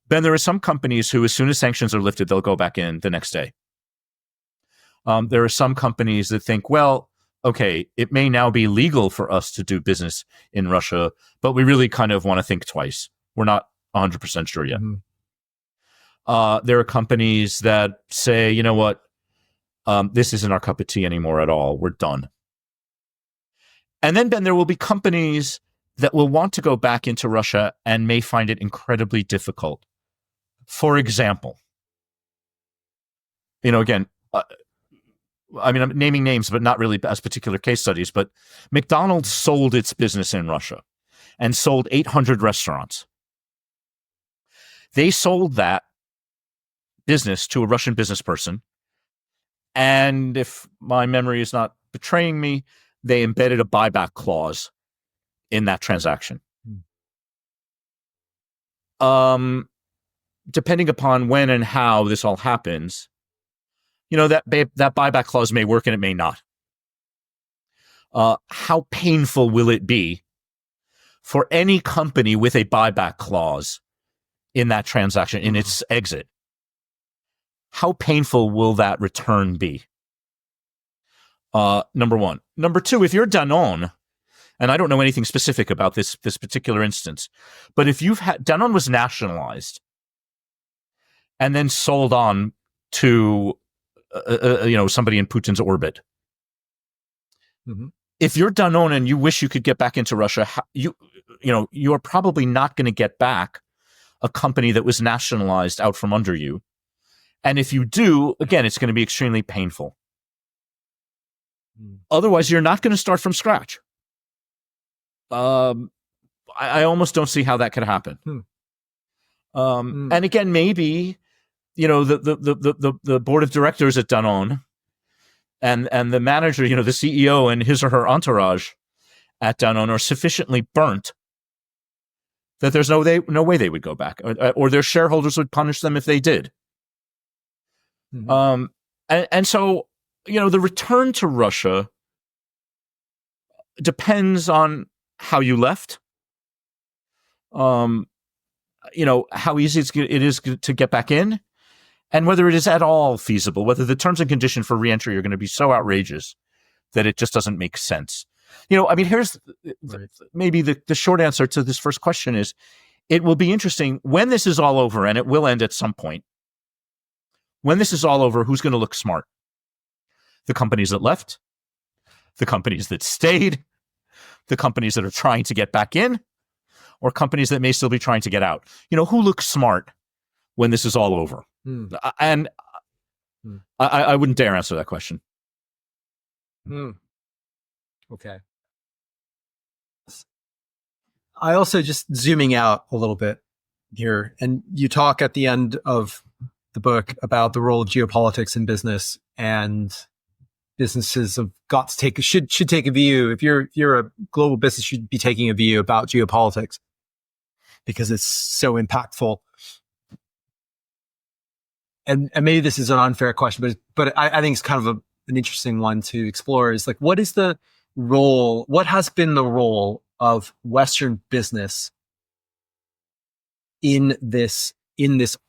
Then there are some companies who, as soon as sanctions are lifted, they'll go back in the next day. There are some companies that think, well, okay, it may now be legal for us to do business in Russia, but we really kind of want to think twice. We're not 100% sure yet. Mm-hmm. There are companies that say, you know what, this isn't our cup of tea anymore at all. We're done. And then, Ben, there will be companies that will want to go back into Russia and may find it incredibly difficult. For example, again, I'm naming names, but not really as particular case studies, but McDonald's sold its business in Russia and sold 800 restaurants. They sold that business to a Russian business person. And if my memory is not betraying me, they embedded a buyback clause in that transaction. Depending upon when and how this all happens, that buyback clause may work and it may not. How painful will it be for any company with a buyback clause in that transaction, in its exit? How painful will that return be? Number one. Number two, if you're Danone, and I don't know anything specific about this particular instance, but if Danone was nationalized and then sold on to somebody in Putin's orbit. Mm-hmm. If you're Danone and you wish you could get back into Russia, you are probably not going to get back a company that was nationalized out from under you. And if you do, again, it's going to be extremely painful. Otherwise, you're not going to start from scratch. I almost don't see how that could happen. And again, maybe the board of directors at Danone and the manager, the CEO and his or her entourage at Danone are sufficiently burnt that there's no way they would go back, or their shareholders would punish them if they did. Mm-hmm. And so, the return to Russia depends on how you left, how easy it is to get back in, and whether it is at all feasible, whether the terms and conditions for reentry are going to be so outrageous that it just doesn't make sense. Here's maybe the short answer to this first question is, it will be interesting when this is all over, and it will end at some point. When this is all over, who's going to look smart? The companies that left, the companies that stayed, the companies that are trying to get back in, or companies that may still be trying to get out. Who looks smart when this is all over? And I wouldn't dare answer that question. Okay. I also, just zooming out a little bit here, and you talk at the end of the book about the role of geopolitics in business, and businesses have got to should take a view. If you're a global business, you should be taking a view about geopolitics because it's so impactful. And maybe this is an unfair question, but I think it's kind of an interesting one to explore, is like, what has been the role of Western business in this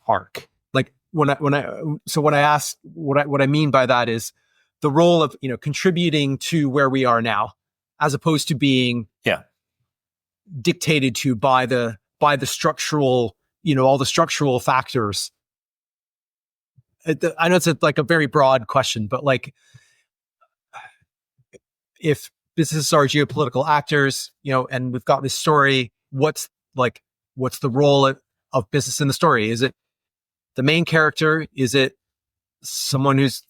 arc? Like when I ask, what I mean by that is the role of, contributing to where we are now, as opposed to being dictated to by the structural, all the structural factors. I know it's a very broad question, but like, if businesses are geopolitical actors, and we've got this story, what's the role of business in the story? Is it the main character? Is it someone who's,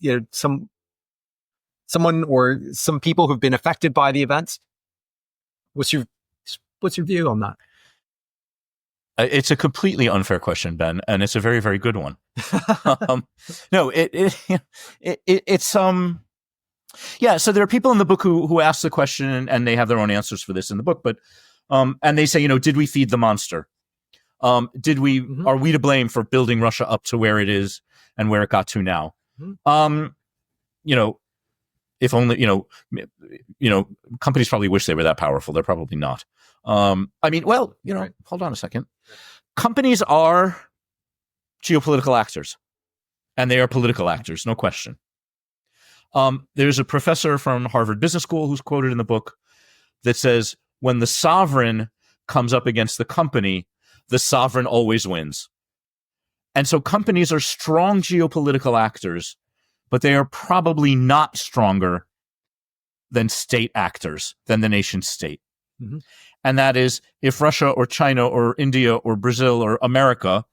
someone or some people who've been affected by the events? What's your What's your view on that? It's a completely unfair question, Ben, and it's a very, very good one. No, it's yeah. So there are people in the book who ask the question, and they have their own answers for this in the book. But and they say, did we feed the monster? Did we? Mm-hmm. Are we to blame for building Russia up to where it is and where it got to now? Mm-hmm. If only companies probably wish they were that powerful. They're probably not. Right. Hold on a second. Companies are geopolitical actors, and they are political actors, no question. There's a professor from Harvard Business School who's quoted in the book that says, when the sovereign comes up against the company, the sovereign always wins. And so companies are strong geopolitical actors, but they are probably not stronger than state actors, than the nation state. Mm-hmm. And that is, if Russia or China or India or Brazil or America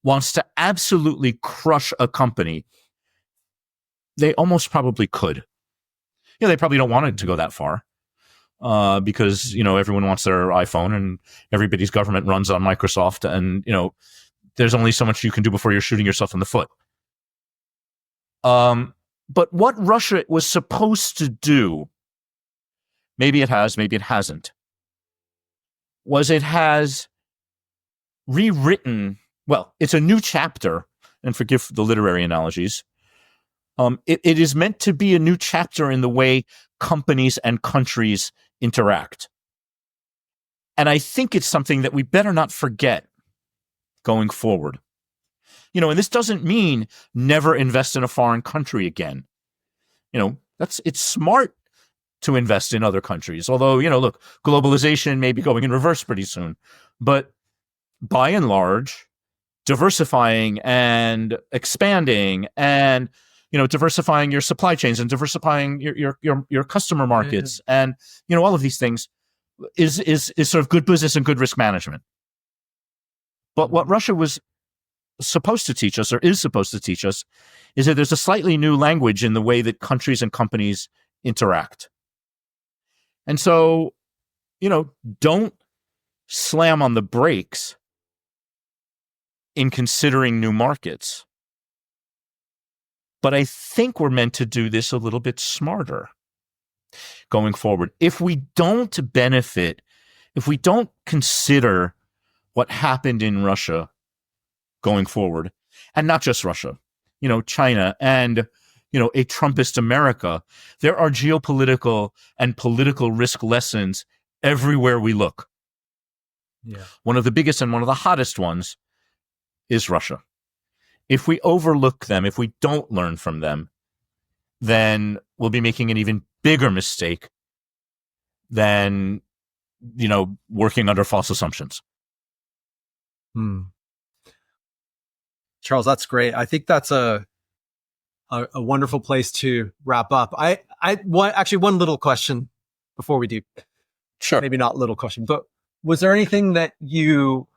wants to absolutely crush a company, they almost probably could. They probably don't want it to go that far because, everyone wants their iPhone and everybody's government runs on Microsoft and, there's only so much you can do before you're shooting yourself in the foot. But what Russia was supposed to do, maybe it has, maybe it hasn't, was it has rewritten, it's a new chapter, and forgive the literary analogies. It is meant to be a new chapter in the way companies and countries interact. And I think it's something that we better not forget going forward. And this doesn't mean never invest in a foreign country again. It's smart to invest in other countries. Although, look, globalization may be going in reverse pretty soon. But by and large, diversifying and expanding and, diversifying your supply chains and diversifying your customer markets and, all of these things is sort of good business and good risk management. But what Russia was supposed to teach us, or is supposed to teach us, is that there's a slightly new language in the way that countries and companies interact. And so, don't slam on the brakes in considering new markets. But I think we're meant to do this a little bit smarter going forward. If we don't benefit, if we don't consider what happened in Russia going forward, and not just Russia, China and, a Trumpist America, there are geopolitical and political risk lessons everywhere we look. Yeah. One of the biggest and one of the hottest ones is Russia. If we overlook them, if we don't learn from them, then we'll be making an even bigger mistake than, working under false assumptions. Charles, that's great. I think that's a wonderful place to wrap up. One little question before we do. Sure. Maybe not little question, but was there anything that you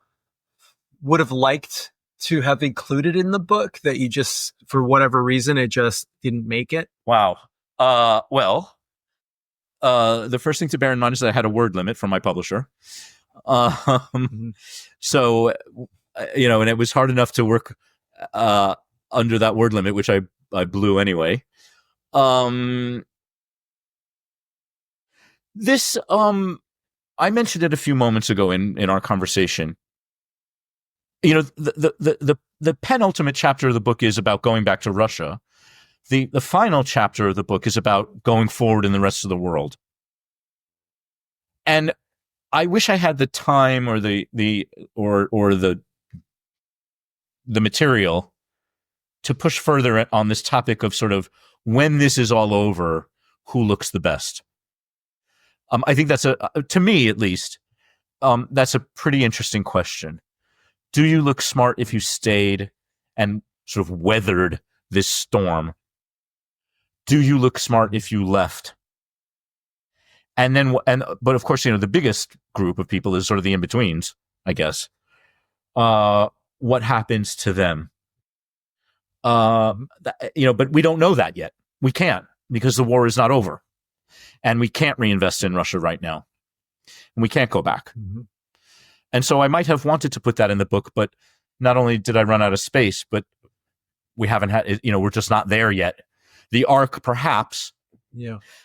would have liked to have included in the book that you just, for whatever reason, it just didn't make it? Wow. The first thing to bear in mind is that I had a word limit from my publisher. So, and it was hard enough to work under that word limit, which I blew anyway. This, I mentioned it a few moments ago in our conversation. The penultimate chapter of the book is about going back to Russia. The final chapter of the book is about going forward in the rest of the world. And I wish I had the time or the material to push further on this topic of sort of when this is all over, who looks the best. I think that's to me at least, that's a pretty interesting question. Do you look smart if you stayed and sort of weathered this storm? Do you look smart if you left? But of course, the biggest group of people is sort of the in-betweens, I guess. What happens to them? But we don't know that yet. We can't, because the war is not over and we can't reinvest in Russia right now. and we can't go back. Mm-hmm. And so I might have wanted to put that in the book, but not only did I run out of space, but we haven't had, we're just not there yet. The arc perhaps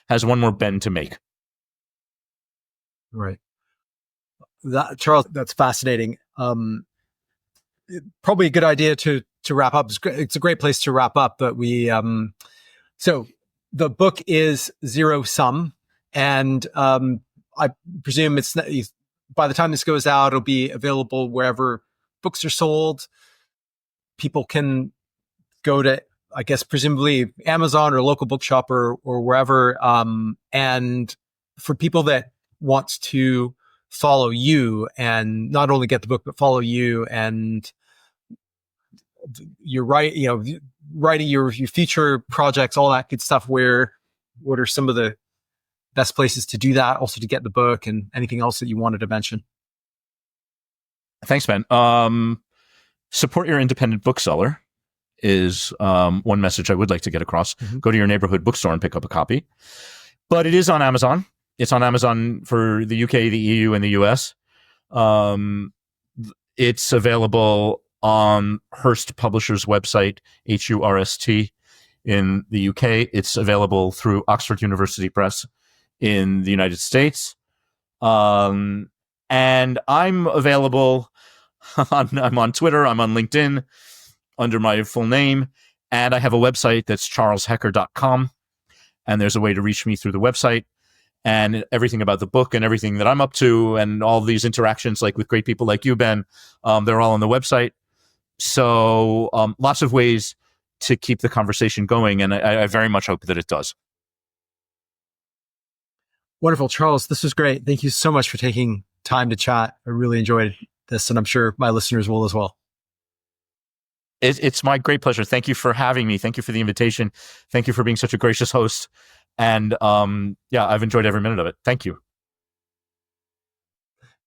has one more bend to make. Right. Charles, that's fascinating. Probably a good idea to wrap up. It's a great place to wrap up, but so the book is Zero Sum, and I presume it's by the time this goes out, it'll be available wherever books are sold. People can go to, I guess, presumably Amazon or local bookshop or wherever. And for people that wants to follow you and not only get the book, but follow you and you're writing your future projects, all that good stuff, what are some of the best places to do that, also to get the book, and anything else that you wanted to mention? Thanks, Ben. Support your independent bookseller is one message I would like to get across. Mm-hmm. Go to your neighborhood bookstore and pick up a copy. But it is on Amazon. It's on Amazon for the UK, the EU, and the US. It's available on Hurst Publishers' website, HURST, in the UK. It's available through Oxford University Press in the United States. And I'm available I'm on Twitter, I'm on LinkedIn under my full name, and I have a website that's charleshecker.com, and there's a way to reach me through the website, and everything about the book and everything that I'm up to and all these interactions like with great people like you, Ben, they're all on the website. So lots of ways to keep the conversation going, and I very much hope that it does. Wonderful. Charles, this was great. Thank you so much for taking time to chat. I really enjoyed this, and I'm sure my listeners will as well. It's my great pleasure. Thank you for having me. Thank you for the invitation. Thank you for being such a gracious host. And I've enjoyed every minute of it. Thank you.